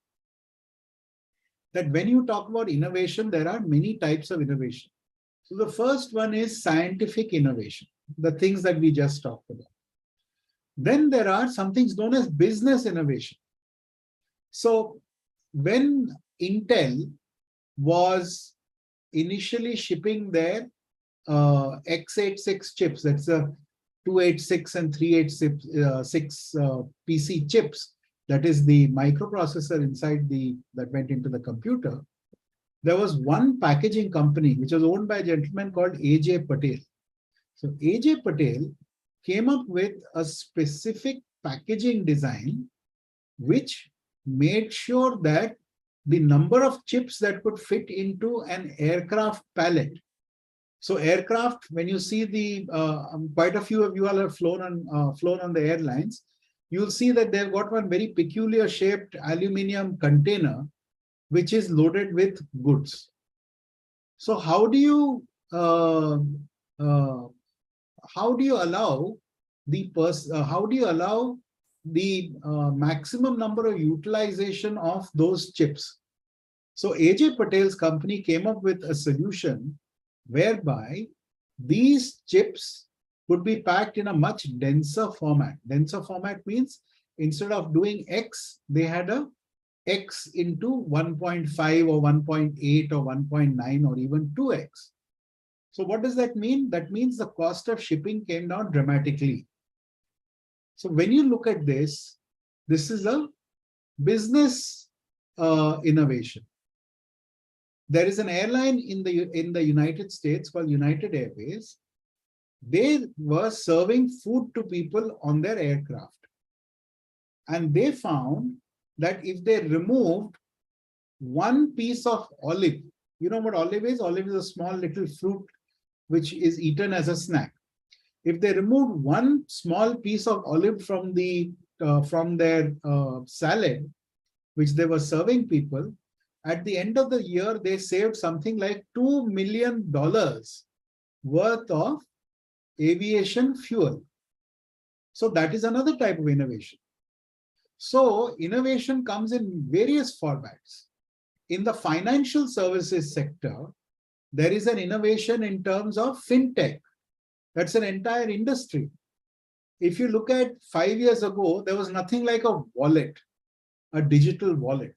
that when you talk about innovation, there are many types of innovation. So the first one is scientific innovation, the things that we just talked about. Then there are some things known as business innovation. So when Intel was initially shipping their x86 chips, that's the 286 and 386 PC chips, that is the microprocessor inside that went into the computer, there was one packaging company which was owned by a gentleman called A.J. Patel. So A.J. Patel came up with a specific packaging design which made sure that the number of chips that could fit into an aircraft pallet. So aircraft, when you see the, quite a few of you all have flown on the airlines, you'll see that they've got one very peculiar shaped aluminum container which is loaded with goods. So how do you allow the maximum number of utilization of those chips? So A.J. Patel's company came up with a solution whereby these chips could be packed in a much denser format. Denser format means instead of doing X, they had a X into 1.5 or 1.8 or 1.9 or even 2X. So what does that mean? That means the cost of shipping came down dramatically. So when you look at this, this is a business innovation. There is an airline in the United States called United Airways. They were serving food to people on their aircraft. And they found that if they removed one piece of olive, you know what olive is? Olive is a small little fruit which is eaten as a snack. If they removed one small piece of olive from the salad, which they were serving people, at the end of the year, they saved something like $2 million worth of aviation fuel. So that is another type of innovation. So innovation comes in various formats. In the financial services sector, there is an innovation in terms of fintech. That's an entire industry. If you look at 5 years ago, there was nothing like a wallet, a digital wallet.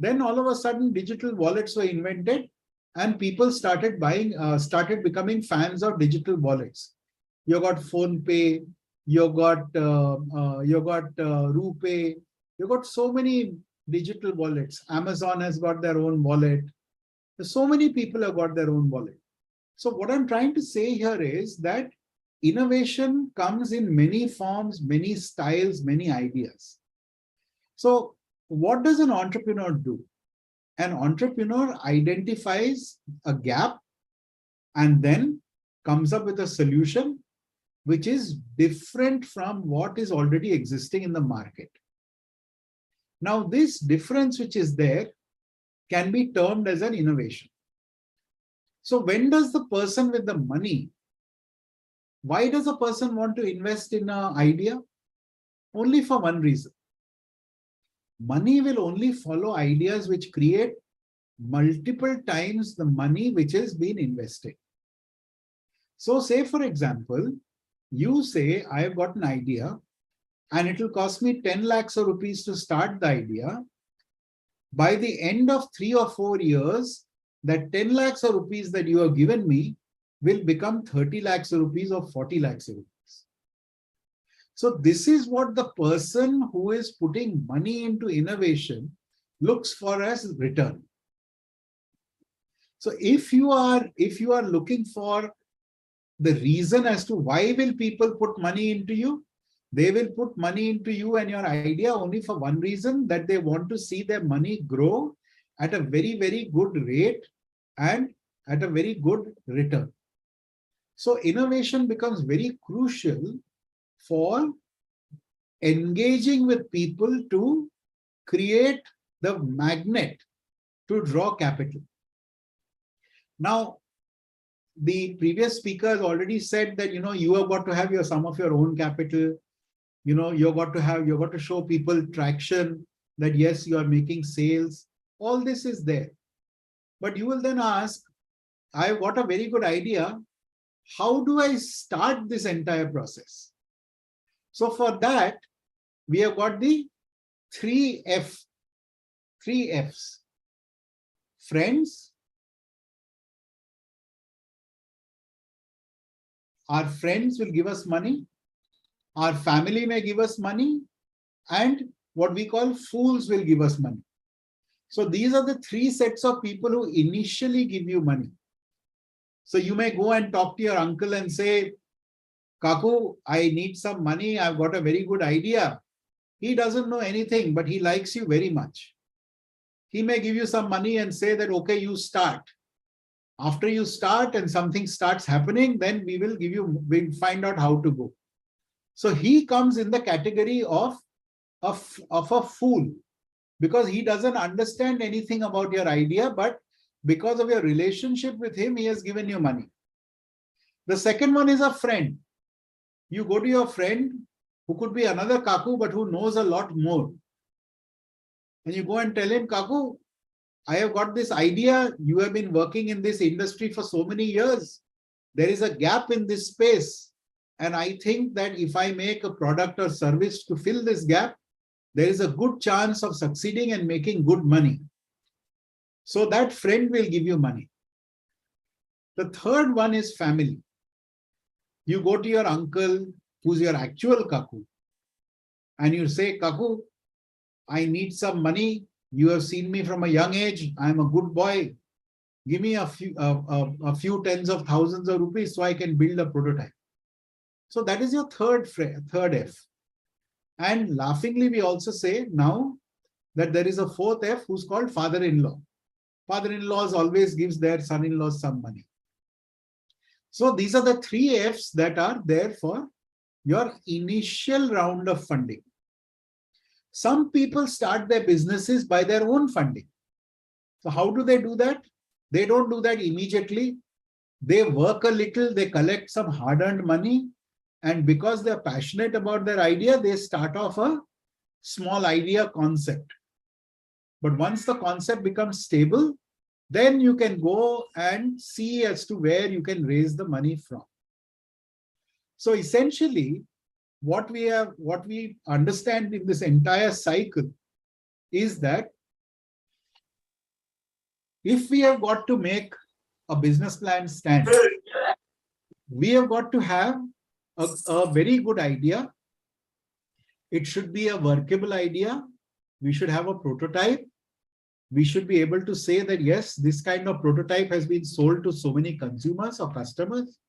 Then all of a sudden, digital wallets were invented and people started becoming fans of digital wallets. You got PhonePe, you got RuPay, you got so many digital wallets. Amazon has got their own wallet. So many people have got their own wallet. So what I'm trying to say here is that innovation comes in many forms, many styles, many ideas. So what does an entrepreneur do? An entrepreneur identifies a gap and then comes up with a solution which is different from what is already existing in the market. Now, this difference which is there can be termed as an innovation. So when does the person with the money, why does a person want to invest in an idea? Only for one reason. Money will only follow ideas which create multiple times the money which has been invested. So say, for example, you say, I've got an idea and it will cost me 10 lakhs of rupees to start the idea. By the end of 3 or 4 years, that 10 lakhs of rupees that you have given me will become 30 lakhs of rupees or 40 lakhs of rupees. So this is what the person who is putting money into innovation looks for as return. So if you are looking for the reason as to why will people put money into you, they will put money into you and your idea only for one reason, that they want to see their money grow at a very, very good rate and at a very good return. So innovation becomes very crucial for engaging with people to create the magnet to draw capital. Now, the previous speaker has already said that, you have got to have some of your own capital. You've got to show people traction that yes, you are making sales. All this is there. But you will then ask, I've got a very good idea. How do I start this entire process? So for that, we have got the 3 Fs. Friends. Our friends will give us money. Our family may give us money. And what we call fools will give us money. So these are the 3 sets of people who initially give you money. So you may go and talk to your uncle and say, Kaku, I need some money. I've got a very good idea. He doesn't know anything, but he likes you very much. He may give you some money and say that, okay, you start. After you start and something starts happening, then we'll find out how to go. So he comes in the category of a fool, because he doesn't understand anything about your idea, but because of your relationship with him, he has given you money. The second one is a friend. You go to your friend who could be another Kaku, but who knows a lot more. And you go and tell him, Kaku, I have got this idea. You have been working in this industry for so many years. There is a gap in this space. And I think that if I make a product or service to fill this gap, there is a good chance of succeeding and making good money. So that friend will give you money. The third one is family. You go to your uncle, who's your actual Kaku, and you say, Kaku, I need some money. You have seen me from a young age. I'm a good boy. Give me a few tens of thousands of rupees so I can build a prototype. So that is your third F. And laughingly, we also say now that there is a 4th F who's called father-in-law. Father-in-laws always gives their son-in-law some money. So these are the 3 Fs that are there for your initial round of funding. Some people start their businesses by their own funding. So how do they do that? They don't do that immediately. They work a little, they collect some hard-earned money, and because they're passionate about their idea, they start off a small idea concept. But once the concept becomes stable, then you can go and see as to where you can raise the money from. So essentially, what we understand in this entire cycle is that if we have got to make a business plan stand, we have got to have a very good idea. It should be a workable idea. We should have a prototype. We should be able to say that, yes, this kind of prototype has been sold to so many consumers or customers.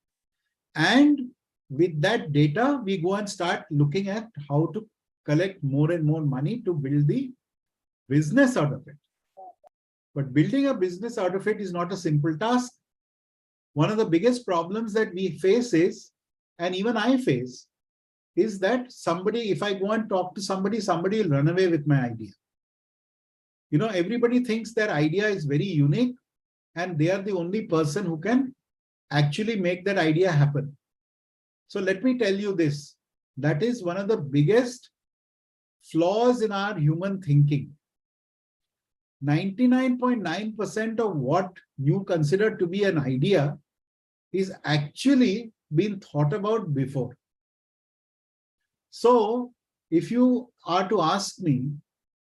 And with that data, we go and start looking at how to collect more and more money to build the business out of it. But building a business out of it is not a simple task. One of the biggest problems that we face is, and even I face, is that somebody, if I go and talk to somebody, somebody will run away with my idea. You know, everybody thinks their idea is very unique and they are the only person who can actually make that idea happen. So let me tell you this, that is one of the biggest flaws in our human thinking. 99.9% of what you consider to be an idea is actually been thought about before. So if you are to ask me,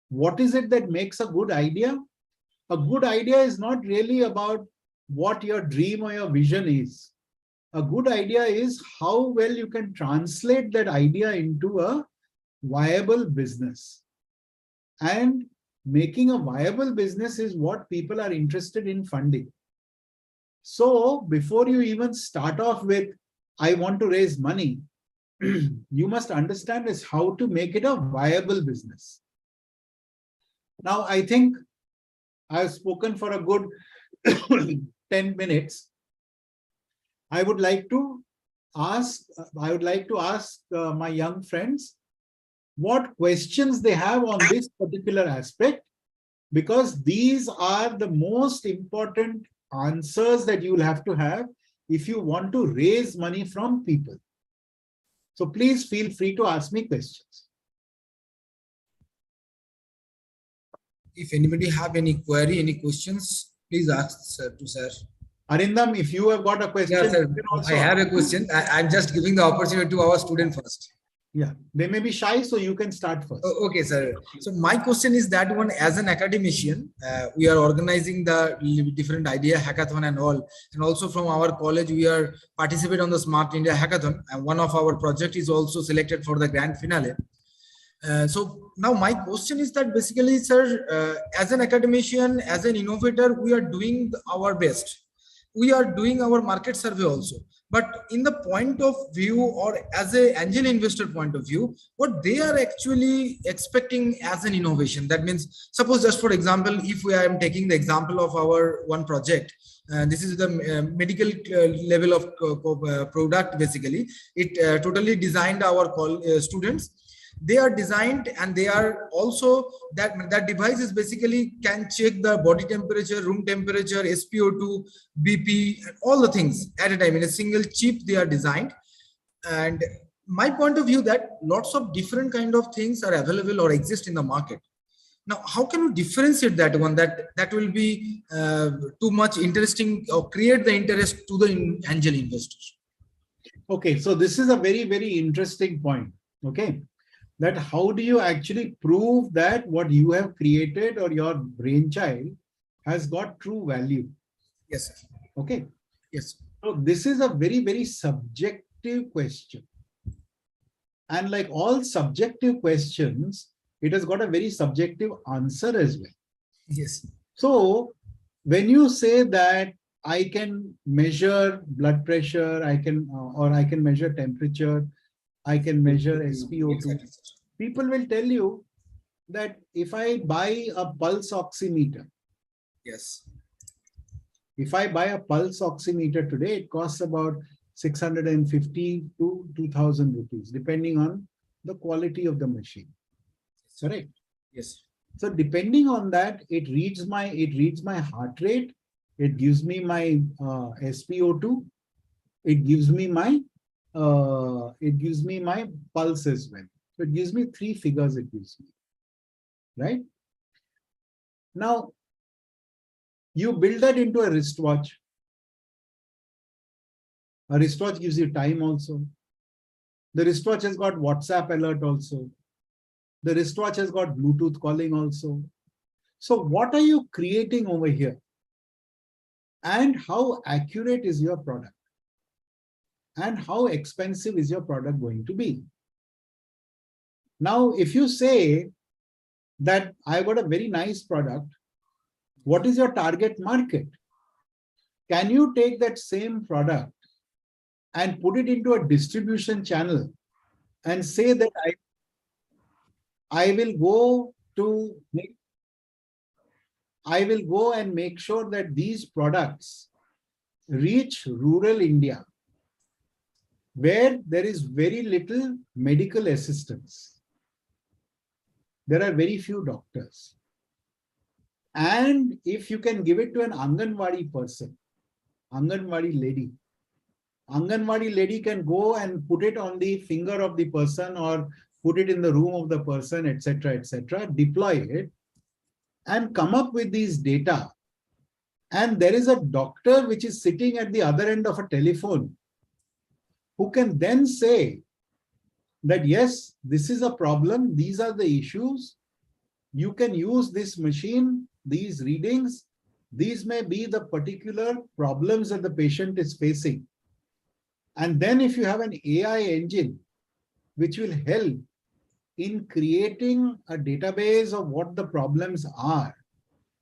what is it that makes a good idea? A good idea is not really about what your dream or your vision is. A good idea is how well you can translate that idea into a viable business. And making a viable business is what people are interested in funding. So before you even start off with, I want to raise money, you must understand is how to make it a viable business. Now, I think I've spoken for a good 10 minutes. I would like to ask my young friends what questions they have on this particular aspect, because these are the most important answers that you will have to have if you want to raise money from people. So please feel free to ask me questions. If anybody have any query, any questions, please ask sir. Arindam, if you have got a question, Yeah, sir. you can also I have a question. I'm just giving the opportunity to our student first. Yeah, they may be shy, so you can start first. Okay, sir. So my question is that one, as an academician, we are organizing the different idea hackathon and all, and also from our college we are participate on the Smart India hackathon, and one of our project is also selected for the grand finale. So now my question is that basically, sir, as an academician, as an innovator, we are doing our best. We are doing our market survey also. But in the point of view, or as an angel investor point of view, what they are actually expecting as an innovation, that means, suppose just for example, if we are taking the example of our one project, this is the medical level of product. Basically, it totally designed our students. They are designed, and they are also that device is basically can check the body temperature, room temperature, SpO2, BP, and all the things at a time in a single chip. They are designed, and my point of view that lots of different kind of things are available or exist in the market. Now, how can you differentiate that one that will be too much interesting or create the interest to the angel investors? Okay, so this is a very, very interesting point. Okay. That how do you actually prove that what you have created or your brainchild has got true value? Yes, sir. Okay. Yes. So this is a very, very subjective question. And like all subjective questions, it has got a very subjective answer as well. Yes. So when you say that I can measure blood pressure, I can measure temperature, I can measure SpO2. Exactly. People will tell you that if I buy a pulse oximeter, Yes. if I buy a pulse oximeter today, it costs about 650 to 2000 rupees, depending on the quality of the machine. correct? Yes. So depending on that, it reads my heart rate, it gives me my SpO2, it gives me my pulse as well. So it gives me 3 figures, it gives me, right? Now, you build that into a wristwatch. A wristwatch gives you time also. The wristwatch has got WhatsApp alert also. The wristwatch has got Bluetooth calling also. So what are you creating over here? And how accurate is your product? And how expensive is your product going to be? Now, if you say that I got a very nice product, what is your target market? Can you take that same product and put it into a distribution channel and say that I will go and make sure that these products reach rural India, where there is very little medical assistance. There are very few doctors. And if you can give it to an Anganwadi person, Anganwadi lady can go and put it on the finger of the person or put it in the room of the person, etc., deploy it and come up with these data. And there is a doctor which is sitting at the other end of a telephone who can then say that, yes, this is a problem, these are the issues, you can use this machine, these readings, these may be the particular problems that the patient is facing. And then if you have an AI engine, which will help in creating a database of what the problems are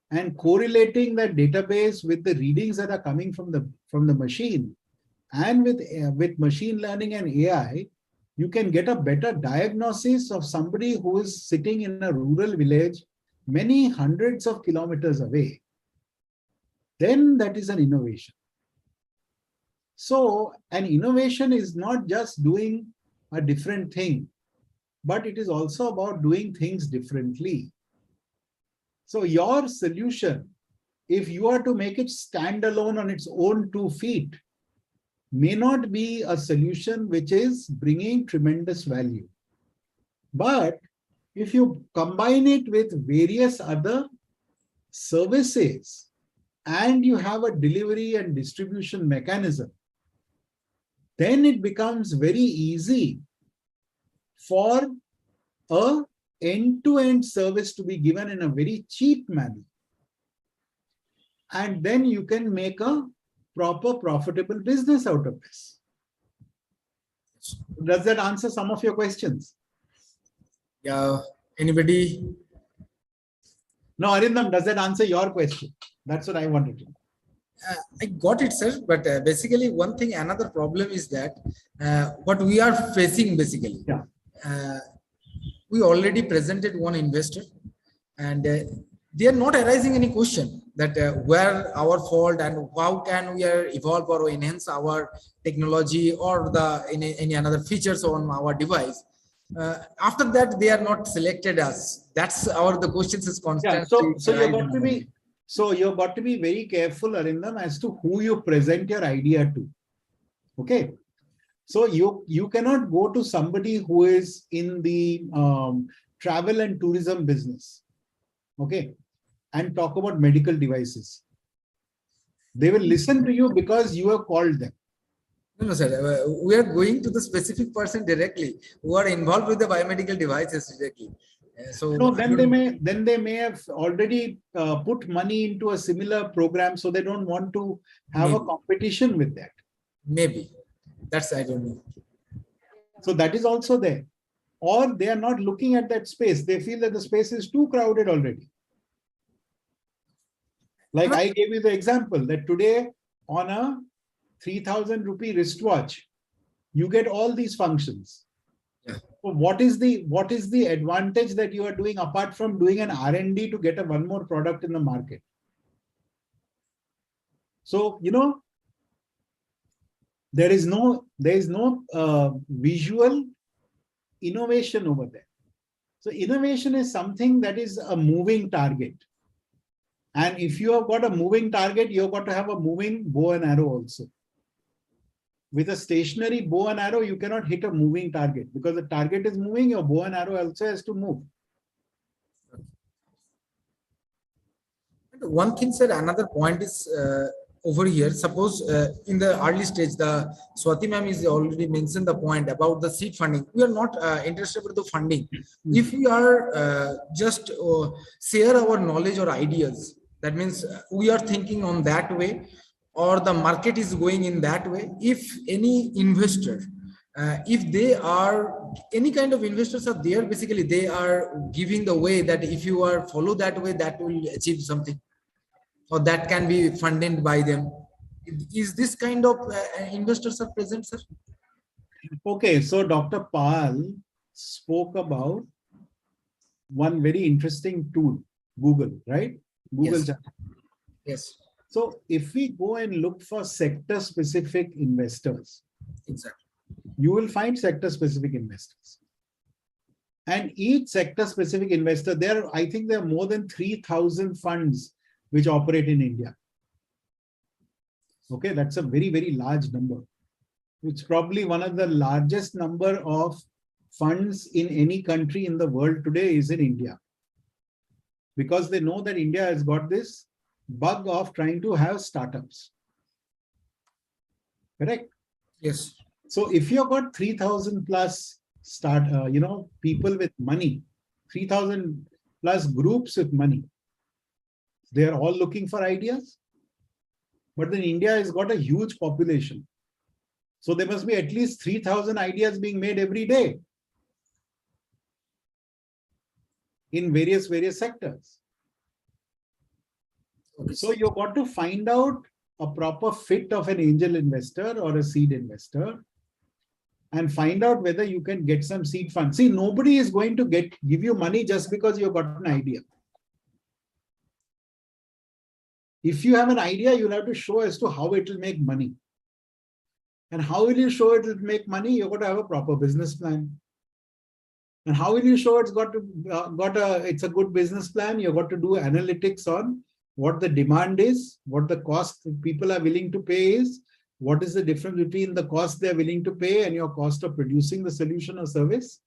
and correlating that database with the readings that are coming from the machine, and with machine learning and AI, you can get a better diagnosis of somebody who is sitting in a rural village many hundreds of kilometers away. Then that is an innovation. So an innovation is not just doing a different thing, but it is also about doing things differently. So your solution, if you are to make it stand alone on its own 2 feet, may not be a solution which is bringing tremendous value. But if you combine it with various other services and you have a delivery and distribution mechanism, then it becomes very easy for an end-to-end service to be given in a very cheap manner. And then you can make a proper profitable business out of this. Does that answer some of your questions? Yeah. Anybody? No, Arindam, does that answer your question? That's what I wanted to know. I got it, sir. But basically, another problem is that what we are facing basically. Yeah. We already presented one investor, and they are not arising any question that where our fault and how can we evolve or enhance our technology or any another features on our device. After that, they are not selected us. That's the questions is constantly. Yeah. So you've got to be very careful, Arindam, as to who you present your idea to. Okay. So you cannot go to somebody who is in the travel and tourism business, okay, and talk about medical devices. They will listen to you because you have called them. No, sir. We are going to the specific person directly who are involved with the biomedical devices directly. So no, then they may have already put money into a similar program, so they don't want to have a competition with that. Maybe. That's, I don't know. So that is also there. Or they are not looking at that space. They feel that the space is too crowded already. Like I gave you the example that today on a 3,000 rupee wristwatch, you get all these functions. Yeah. So what is the advantage that you are doing apart from doing an R&D to get one more product in the market? So, there is no visual innovation over there. So innovation is something that is a moving target. And if you have got a moving target, you've got to have a moving bow and arrow also. With a stationary bow and arrow, you cannot hit a moving target because the target is moving, your bow and arrow also has to move. One thing, sir, another point is over here. Suppose in the early stage, the Swati ma'am is already mentioned the point about the seed funding. We are not interested in the funding. If we are just share our knowledge or ideas, that means we are thinking on that way, or the market is going in that way. If any investor, if they are, any kind of investors are there, basically they are giving the way that if you are follow that way, that will achieve something, or that can be funded by them. Is this kind of investors are present, sir? Okay, so Dr. Pal spoke about one very interesting tool, Google, right? Google. Yes. Yes, So if we go and look for sector-specific investors, exactly. you will find sector-specific investors. And each sector-specific investor, I think there are more than 3,000 funds which operate in India. Okay, that's a very, very large number. It's probably one of the largest number of funds in any country in the world today is in India. Because they know that India has got this bug of trying to have startups. Correct? Yes. So if you've got 3,000 plus people with money, 3,000 plus groups with money, they are all looking for ideas. But then India has got a huge population. So there must be at least 3,000 ideas being made every day in various sectors. Okay. So you've got to find out a proper fit of an angel investor or a seed investor and find out whether you can get some seed funds. See, nobody is going to give you money just because you've got an idea. If you have an idea, you'll have to show as to how it will make money. And how will you show it will make money? You've got to have a proper business plan. And how will you show it's it's a good business plan? You've got to do analytics on what the demand is, what the cost people are willing to pay is, what is the difference between the cost they're willing to pay and your cost of producing the solution or service.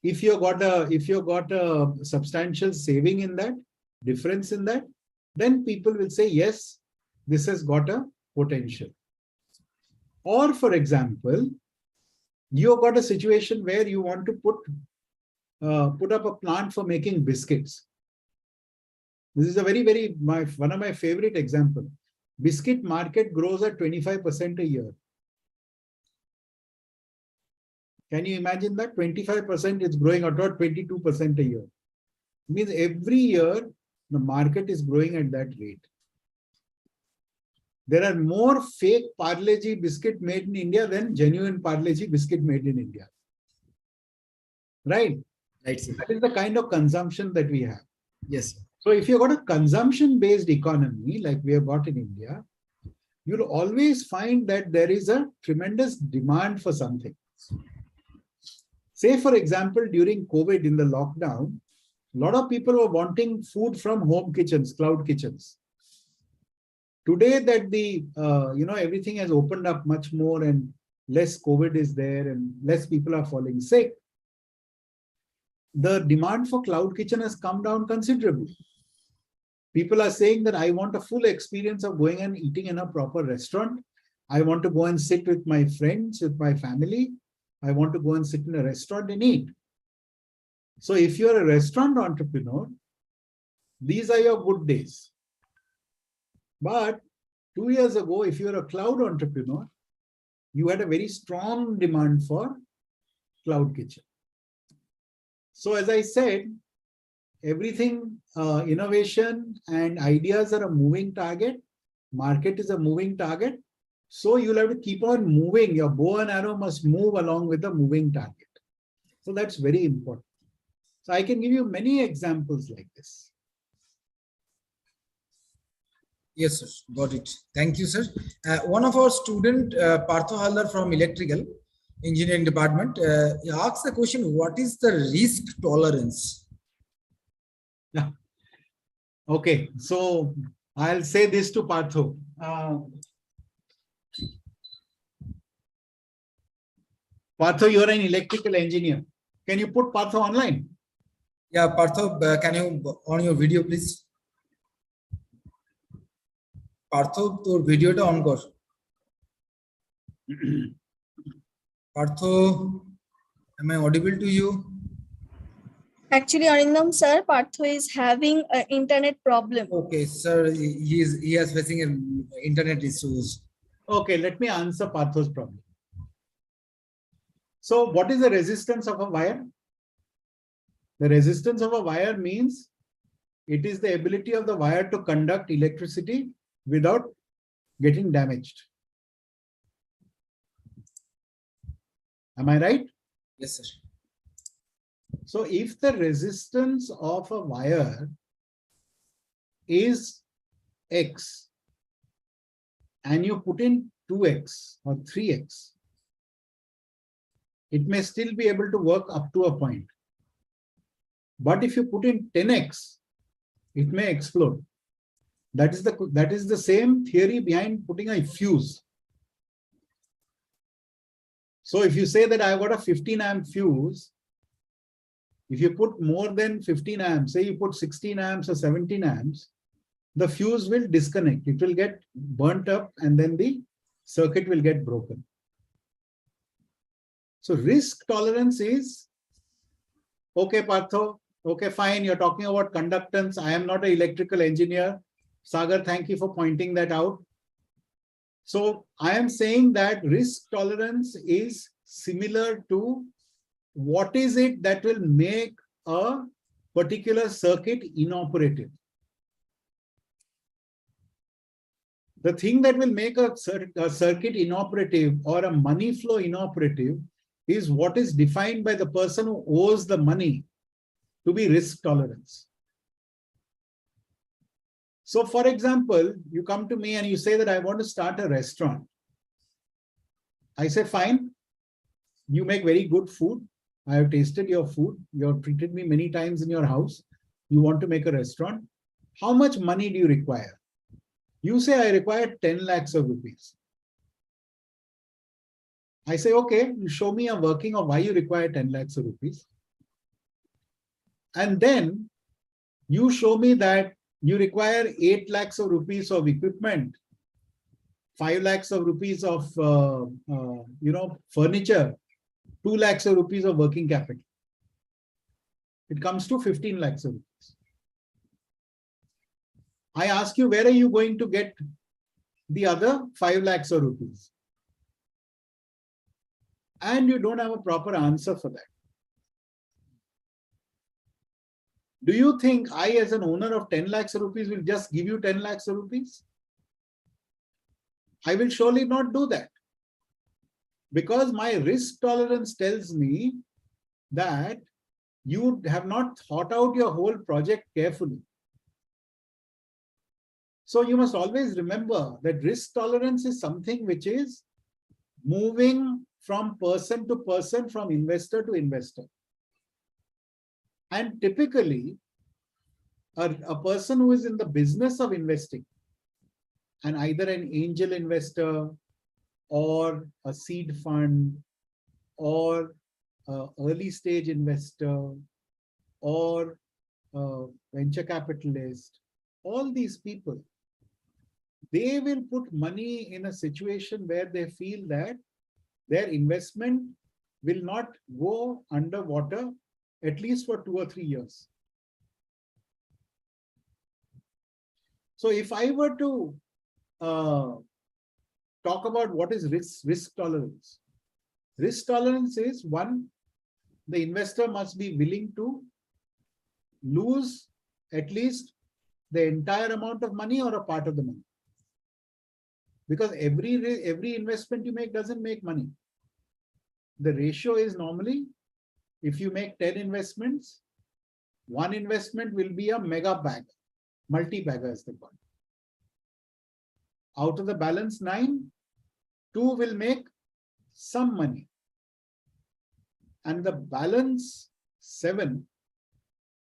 If you've got a substantial saving in that, difference in that, then people will say, yes, this has got a potential. Or for example, you've got a situation where you want to put up a plant for making biscuits. This is a one of my favorite example. Biscuit market grows at 25% a year. Can you imagine that? 25% is growing at about 22% a year. It means every year the market is growing at that rate. There are more fake Parle-G biscuit made in India than genuine Parle-G biscuit made in India. Right? Right, sir. That is the kind of consumption that we have. Yes. So if you've got a consumption-based economy like we have got in India, you'll always find that there is a tremendous demand for something. Say, for example, during COVID in the lockdown, a lot of people were wanting food from home kitchens, cloud kitchens. Today that everything has opened up much more and less COVID is there and less people are falling sick, the demand for cloud kitchen has come down considerably. People are saying that I want a full experience of going and eating in a proper restaurant. I want to go and sit with my friends, with my family. I want to go and sit in a restaurant and eat. So if you're a restaurant entrepreneur, these are your good days. But 2 years ago, if you're a cloud entrepreneur, you had a very strong demand for cloud kitchen. So as I said, everything, innovation and ideas are a moving target. Market is a moving target. So you'll have to keep on moving. Your bow and arrow must move along with the moving target. So that's very important. So I can give you many examples like this. Yes, sir. Got it. Thank you, sir. One of our student, Partho Halder from Electrical, engineering department. He asked the question, what is the risk tolerance? Yeah. Okay, so I'll say this to Partho. Partho, you're an electrical engineer. Can you put Partho online? Yeah, Partho, can you on your video, please? Partho, your video ta on kar. Partho, am I audible to you? Actually, Arindam sir, Partho is having an internet problem. Okay, sir, he is facing internet issues. Okay, let me answer Partho's problem. So what is the resistance of a wire? The resistance of a wire means it is the ability of the wire to conduct electricity without getting damaged. Am I right? Yes, sir. So if the resistance of a wire is X and you put in 2X or 3X, it may still be able to work up to a point. But if you put in 10X, it may explode. That is the same theory behind putting a fuse. So if you say that I've got a 15 amp fuse, if you put more than 15 amps, say you put 16 amps or 17 amps, the fuse will disconnect. It will get burnt up and then the circuit will get broken. So risk tolerance is, okay, Partho, okay, fine, you're talking about conductance. I am not an electrical engineer. Sagar, thank you for pointing that out. So I am saying that risk tolerance is similar to what is it that will make a particular circuit inoperative. The thing that will make a circuit inoperative or a money flow inoperative is what is defined by the person who owes the money to be risk tolerance. So for example, you come to me and you say that I want to start a restaurant. I say, fine, you make very good food. I have tasted your food. You have treated me many times in your house. You want to make a restaurant. How much money do you require? You say, I require 10 lakhs of rupees. I say, okay, you show me a working of why you require 10 lakhs of rupees. And then you show me that you require 8 lakhs of rupees of equipment, 5 lakhs of rupees of furniture, 2 lakhs of rupees of working capital. It comes to 15 lakhs of rupees. I ask you, where are you going to get the other 5 lakhs of rupees? And you don't have a proper answer for that. Do you think I, as an owner of 10 lakhs of rupees, will just give you 10 lakhs of rupees? I will surely not do that. Because my risk tolerance tells me that you have not thought out your whole project carefully. So you must always remember that risk tolerance is something which is moving from person to person, from investor to investor. And typically, a person who is in the business of investing, and either an angel investor or a seed fund or an early stage investor or a venture capitalist, all these people, they will put money in a situation where they feel that their investment will not go underwater at least for 2 or 3 years. So if I were to talk about what is risk tolerance. Risk tolerance is, one, the investor must be willing to lose at least the entire amount of money or a part of the money. Because every investment you make doesn't make money. The ratio is normally, if you make 10 investments, one investment will be a mega bag, multi-bagger as they call it. Out of the balance 9, 2 will make some money. and the balance 7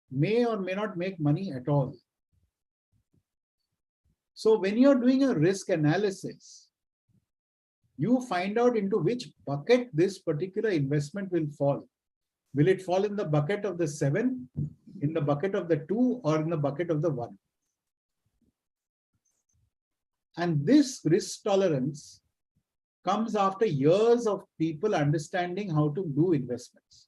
may or may not make money at all. So when you're doing a risk analysis, you find out into which bucket this particular investment will fall. Will it fall in the bucket of the 7, in the bucket of the 2, or in the bucket of the 1? And this risk tolerance comes after years of people understanding how to do investments.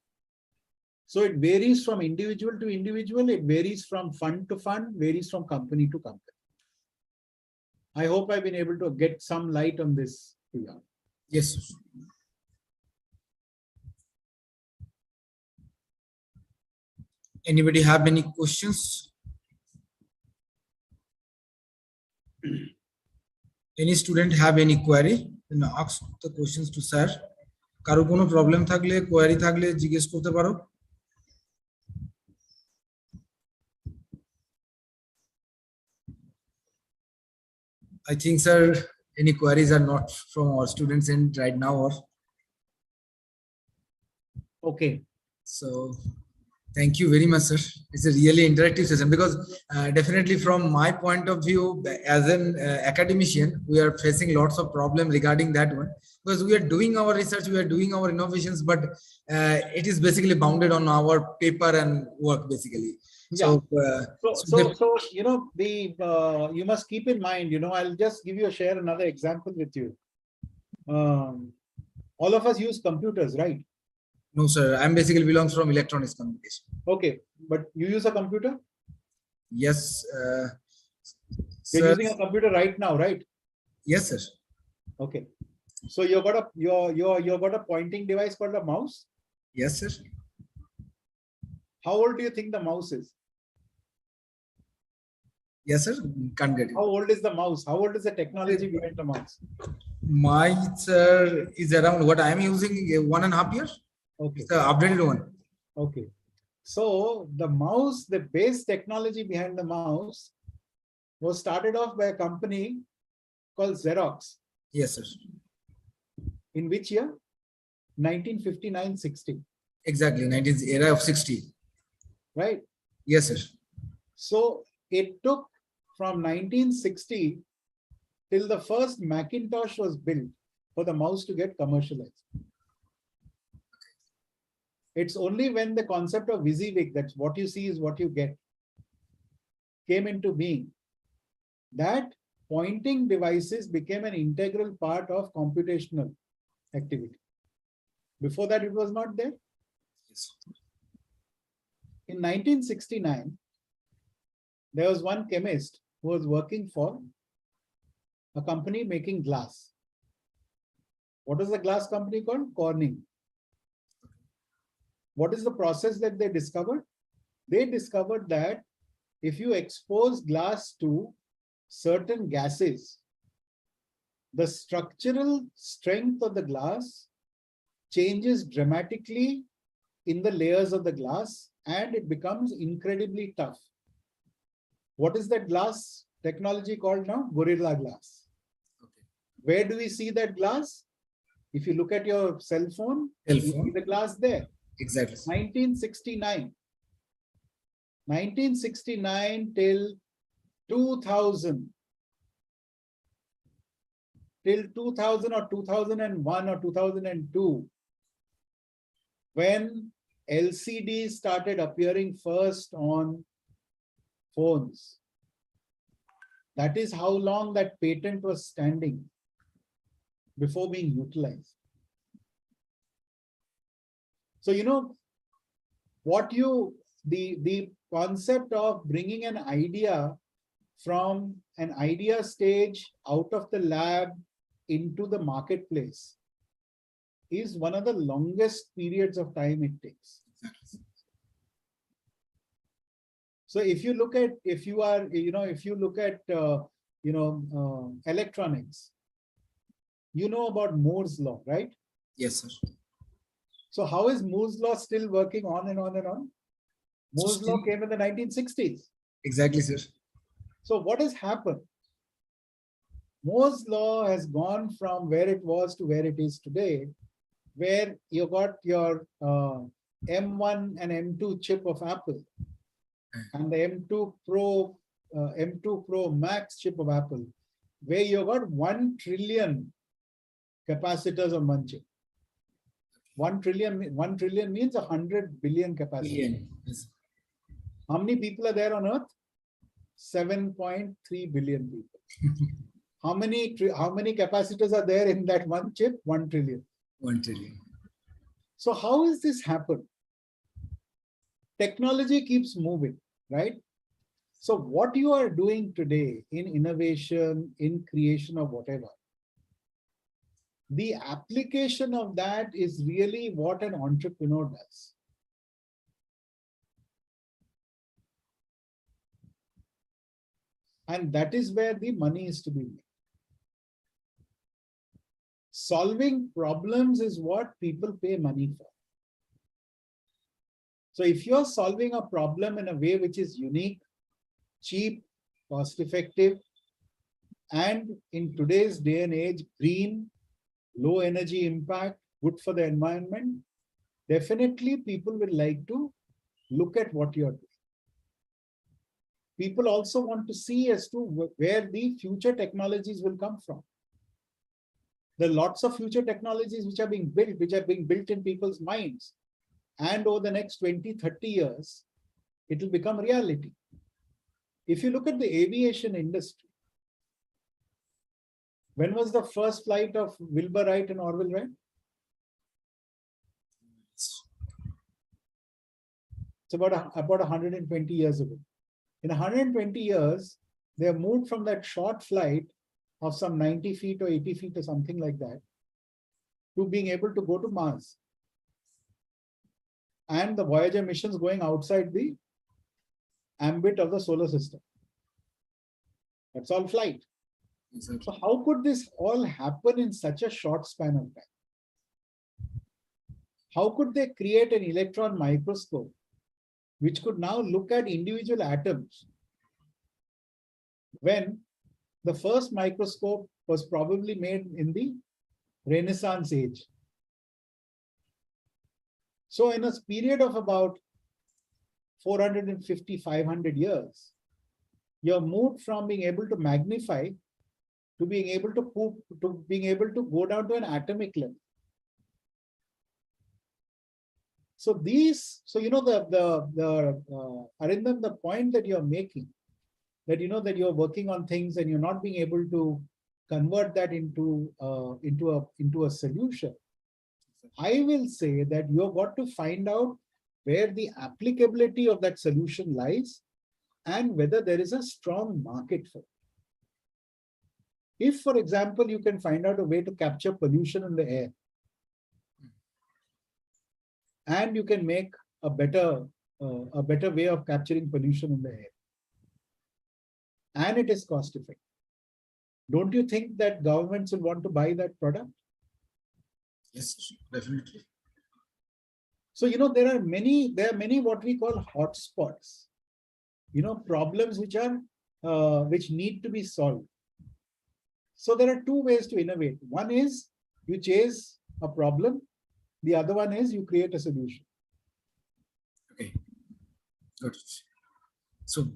So it varies from individual to individual, it varies from fund to fund, varies from company to company. I hope I've been able to get some light on this. Yes, sir. Anybody have any questions? Any student have any query? Then ask the questions to sir. কারো কোনো problem থাকলে query থাকলে জিজ্ঞেস করতে পারো। I think sir any queries are not from our students end right now or Okay. so thank you very much, sir. It's a really interactive session because definitely from my point of view as an academician, we are facing lots of problems regarding that one because we are doing our research, we are doing our innovations, but it is basically bounded on our paper and work basically. Yeah. So, So you know, you must keep in mind, you know, I'll just share another example with you. All of us use computers, right? no, sir. I'm basically belongs from electronics communication. Okay, but you use a computer? Yes. You're Sir. using a computer right now, right? Yes, sir. Okay. So you've got a pointing device called a mouse. Yes, sir. How old do you think the mouse is? Yes, sir. Can't get it. How old is the mouse? How old is the technology behind the mouse? My sir is around what I am using 1.5 years. Okay. It's the updated one. Okay. So the mouse, the base technology behind the mouse was started off by a company called Xerox. Yes, sir. In which year? 1959-60. Exactly. 19th era of 60. Right? Yes, sir. So it took from 1960 till the first Macintosh was built for the mouse to get commercialized. It's only when the concept of WYSIWYG, that's what you see is what you get, came into being, that pointing devices became an integral part of computational activity. Before that, it was not there. Yes. In 1969, there was one chemist who was working for a company making glass. What is the glass company called? Corning. What is the process that they discovered? They discovered that if you expose glass to certain gases, the structural strength of the glass changes dramatically in the layers of the glass and it becomes incredibly tough. What is that glass technology called now? Gorilla Glass. Okay. Where do we see that glass? If you look at your cell phone, you see the glass there. Exactly. 1969. 1969 till 2000. Till 2000 or 2001 or 2002. When LCDs started appearing first on phones. That is how long that patent was standing before being utilized. So, you know, the concept of bringing an idea from an idea stage out of the lab into the marketplace is one of the longest periods of time it takes. So if you look at, if you look at, electronics, you know about Moore's law, right? Yes, sir. So how is Moore's law still working on and on and on? Moore's law came in the 1960s. Exactly, sir. So what has happened? Moore's law has gone from where it was to where it is today where you got your M1 and M2 chip of Apple and the M2 Pro Max chip of Apple, where you got 1 trillion capacitors on one chip. 1 trillion means 100 billion capacitors. Billion. Yes. How many people are there on Earth? 7.3 billion people. How many capacitors are there in that one chip? 1 trillion. 1 trillion. So how is this happen? Technology keeps moving, right? So what you are doing today in innovation, in creation of whatever, the application of that is really what an entrepreneur does. And that is where the money is to be made. Solving problems is what people pay money for. So if you're solving a problem in a way which is unique, cheap, cost-effective, and in today's day and age, green, low energy impact, good for the environment, definitely people will like to look at what you're doing. People also want to see as to where the future technologies will come from. There are lots of future technologies which are being built in people's minds. And over the next 20, 30 years, it will become reality. If you look at the aviation industry, when was the first flight of Wilbur Wright and Orville Wright? It's about 120 years ago. In 120 years, they have moved from that short flight of some 90 feet or 80 feet or something like that to being able to go to Mars. And the Voyager missions going outside the ambit of the solar system. That's all flight. Exactly. So how could this all happen in such a short span of time? How could they create an electron microscope which could now look at individual atoms when the first microscope was probably made in the Renaissance age? So in a period of about 450, 500 years, you're moved from being able to magnify to being able to go down to an atomic level. So Arindam, the point that you're making, that that you're working on things and you're not being able to convert that into a solution. I will say that you've got to find out where the applicability of that solution lies and whether there is a strong market for it. If, for example, you can find out a way to capture pollution in the air, and you can make a better way of capturing pollution in the air, and it is cost effective, don't you think that governments will want to buy that product? Yes, definitely. So there are many what we call hotspots, problems which need to be solved. So there are two ways to innovate. One is you chase a problem. The other one is you create a solution. Okay, good. So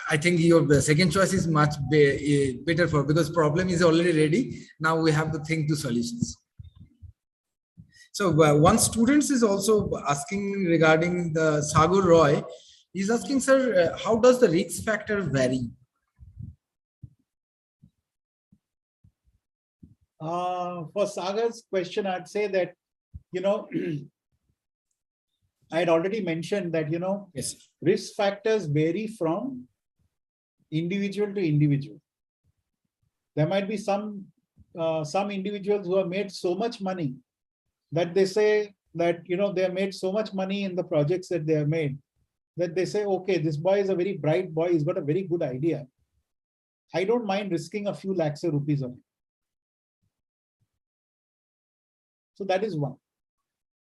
I think your second choice is much better because problem is already ready. Now we have to think to solutions. So one student is also asking regarding the Sagar Roy. He's asking, sir, how does the risk factor vary? For Sagar's question, I'd say that, I had already mentioned that, Yes. risk factors vary from individual to individual. There might be some individuals who have made so much money that they say that, they have made so much money in the projects that they have made that they say, okay, this boy is a very bright boy. He's got a very good idea. I don't mind risking a few lakhs of rupees on it. So that is one.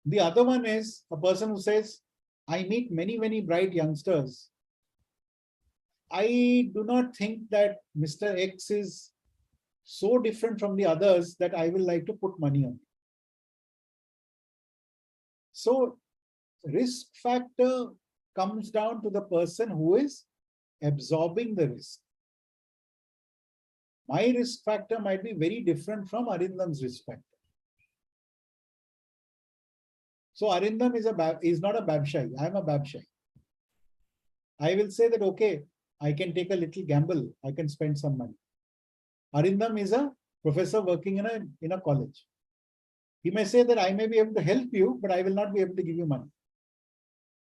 The other one is a person who says, I meet many, many bright youngsters. I do not think that Mr. X is so different from the others that I will like to put money on. So risk factor comes down to the person who is absorbing the risk. My risk factor might be very different from Arindam's risk factor. So Arindam is not a Babshai. I am a Babshai. I will say that, okay, I can take a little gamble. I can spend some money. Arindam is a professor working in a college. He may say that I may be able to help you, but I will not be able to give you money.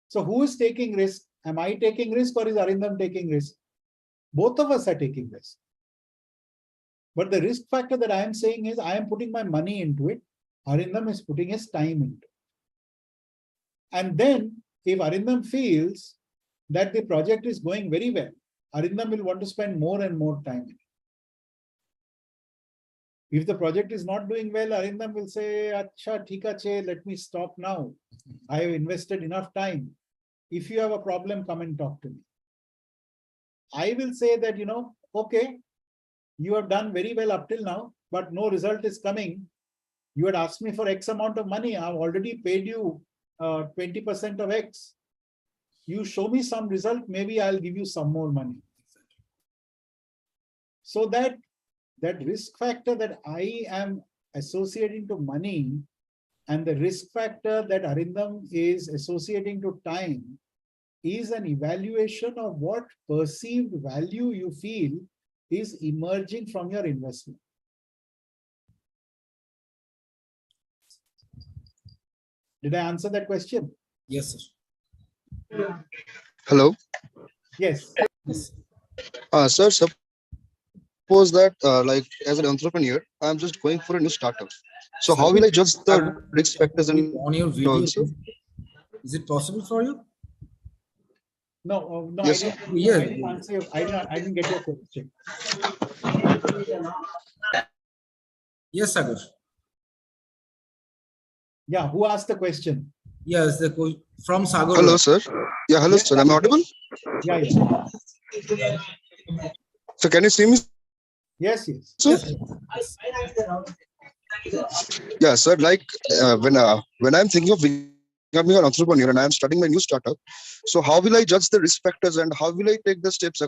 So who is taking risk? Am I taking risk or is Arindam taking risk? Both of us are taking risk. But the risk factor that I am saying is I am putting my money into it. Arindam is putting his time into it. And then if Arindam feels that the project is going very well, Arindam will want to spend more and more time in it. If the project is not doing well, Arindam will say, Acha, thik ache, let me stop now. I have invested enough time. If you have a problem, come and talk to me. I will say that, okay, you have done very well up till now, but no result is coming. You had asked me for X amount of money. I've already paid you 20% of X. You show me some result, maybe I'll give you some more money. So that risk factor that I am associating to money and the risk factor that Arindam is associating to time is an evaluation of what perceived value you feel is emerging from your investment. Did I answer that question? Yes, sir. Hello. Yes. Yes. Sir, suppose that like as an entrepreneur, I'm just going for a new startup. So how will I judge the risk factors and on your video? also? Is it possible for you? No, Yes, I didn't answer you. I didn't get your question. Yes, Sagar. Yeah, who asked the question? Yes, from Sagar. Hello, sir. Yeah, hello, Yes, sir. Am I audible? Yeah. So can you see me? Yes, yes. Sir? Yeah, sir. Like when I'm thinking of becoming an entrepreneur and I'm starting my new startup, so how will I judge the risk factors and how will I take the steps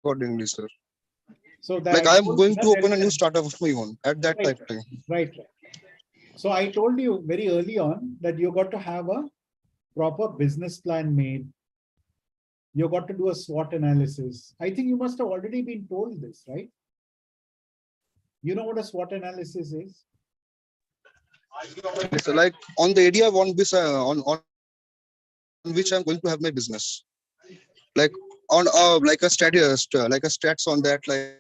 accordingly, sir? So that Like I'm going to open a new startup of my own at that time. Right. So I told you very early on that you got to have a proper business plan made. You got to do a SWOT analysis. I think you must have already been told this, right? You know what a SWOT analysis is? So like on the area on which I'm going to have my business, like on like a stats on that, like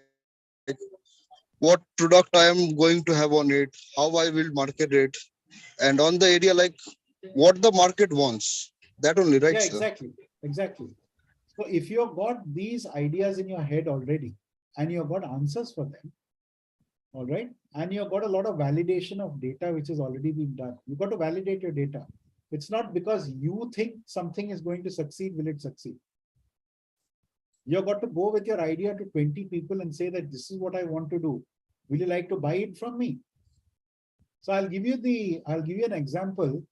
what product I am going to have on it, how I will market it, and on the area like what the market wants. That only, right? Yeah, sir? exactly. So if you've got these ideas in your head already and you've got answers for them, all right, and you've got a lot of validation of data which has already been done. You've got to validate your data. It's not because you think something is going to succeed, will it succeed? You've got to go with your idea to 20 people and say that this is what I want to do. Will you like to buy it from me? So I'll give you an example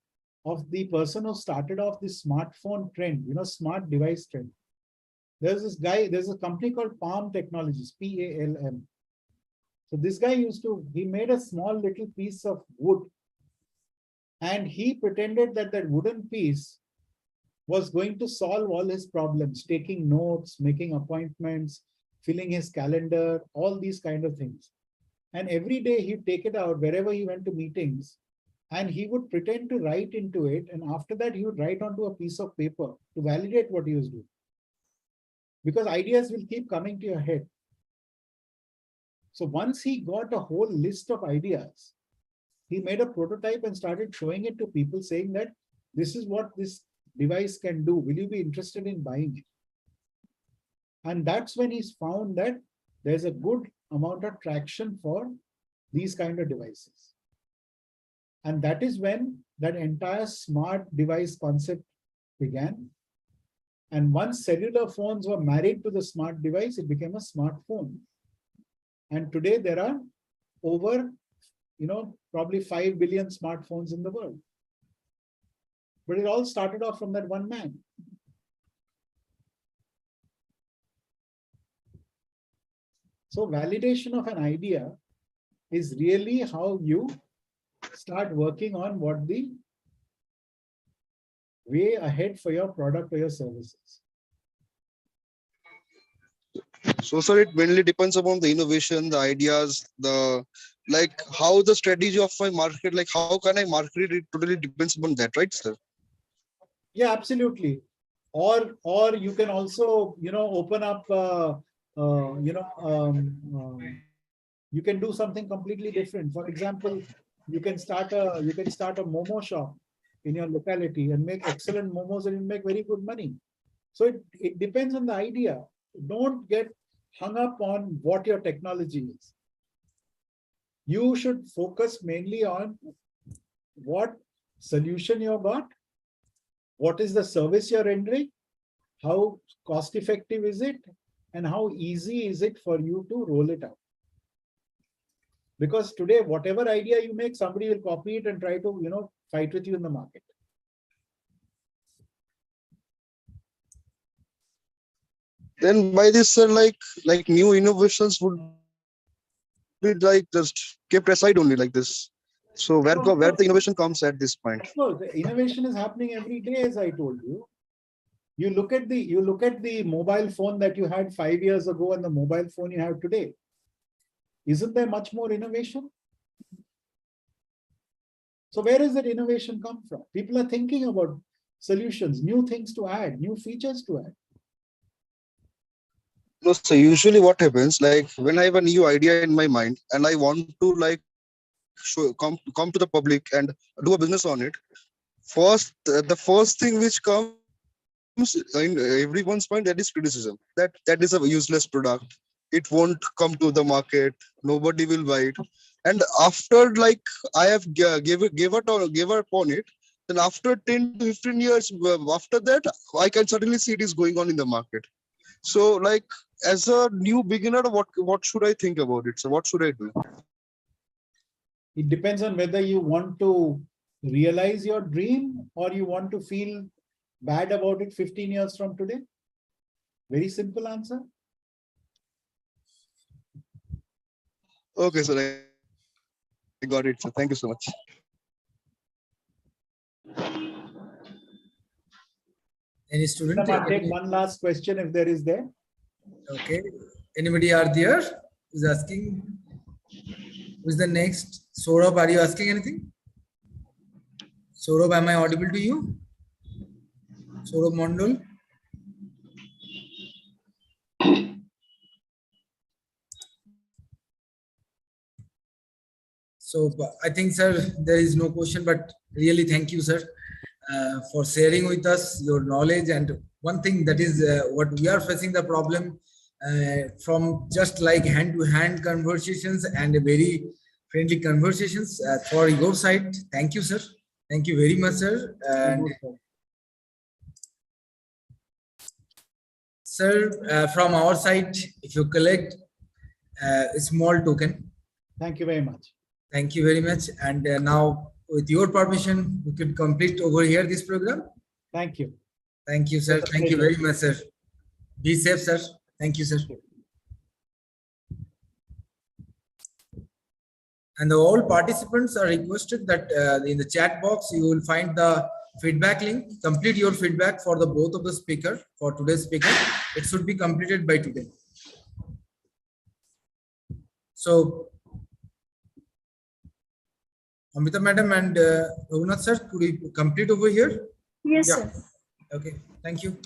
of the person who started off this smartphone trend, smart device trend. There's a company called Palm Technologies, PALM. So this guy he made a small little piece of wood and he pretended that wooden piece was going to solve all his problems, taking notes, making appointments, filling his calendar, all these kind of things. And every day he'd take it out wherever he went to meetings and he would pretend to write into it. And after that, he would write onto a piece of paper to validate what he was doing. Because ideas will keep coming to your head. So once he got a whole list of ideas, he made a prototype and started showing it to people saying that this is what this device can do. Will you be interested in buying it? And that's when he's found that there's a good amount of traction for these kind of devices. And that is when that entire smart device concept began. And once cellular phones were married to the smart device, it became a smartphone. And today there are over, probably 5 billion smartphones in the world. But it all started off from that one man. So validation of an idea is really how you start working on what the way ahead for your product or your services. So, sir, it mainly depends upon the innovation, the ideas, the like how the strategy of my market, like how can I market it, totally depends upon that, right, sir? Yeah, absolutely. Or you can also, open up, you can do something completely different. For example, you can start a momo shop in your locality and make excellent momos, and you make very good money. So it depends on the idea. Don't get hung up on what your technology is. You should focus mainly on what solution you got, what is the service you're rendering, how cost effective is it, and how easy is it for you to roll it out. Because today, whatever idea you make, somebody will copy it and try to, fight with you in the market. Then by this, sir, like new innovations would be like just kept aside only like this. So where the innovation comes at this point? Of course, the innovation is happening every day, as I told you. You look at the mobile phone that you had 5 years ago and the mobile phone you have today. Isn't there much more innovation? So where does that innovation come from? People are thinking about solutions, new things to add, new features to add. No, so usually what happens, like when I have a new idea in my mind and I want to like come to the public and do a business on it, the first thing which comes in everyone's mind, that is criticism. That is a useless product. It won't come to the market. Nobody will buy it. And after like I have gave up on it, then after 10 to 15 years after that, I can certainly see it is going on in the market. So like as a new beginner, what should I think about it? So what should I do? It depends on whether you want to realize your dream or you want to feel bad about it 15 years from today. Very simple answer. Okay, sir, I got it. So thank you so much. Any student? I'll take one last question if there is there. Okay. Anybody are there who's asking? Who's the next? Saurabh, are you asking anything? Saurabh, am I audible to you? Saurabh Mondal? So I think, sir, there is no question, but really thank you, sir, for sharing with us your knowledge. And one thing that is what we are facing the problem from just like hand-to-hand conversations and very friendly conversations for your side. Thank you, sir. Thank you very much, sir. And sir, from our side, if you collect a small token. Thank you very much. Thank you very much. And now, with your permission, we could complete over here this program. Thank you. Thank you, sir. Thank you very much, sir. Be safe, sir. Thank you, sir. And all participants are requested that in the chat box, you will find the feedback link. Complete your feedback for the both of the speaker, for today's speaker. It should be completed by today. So, Amrita madam and Raghunath sir, could you complete over here? Yes, Yeah. sir. Okay, thank you.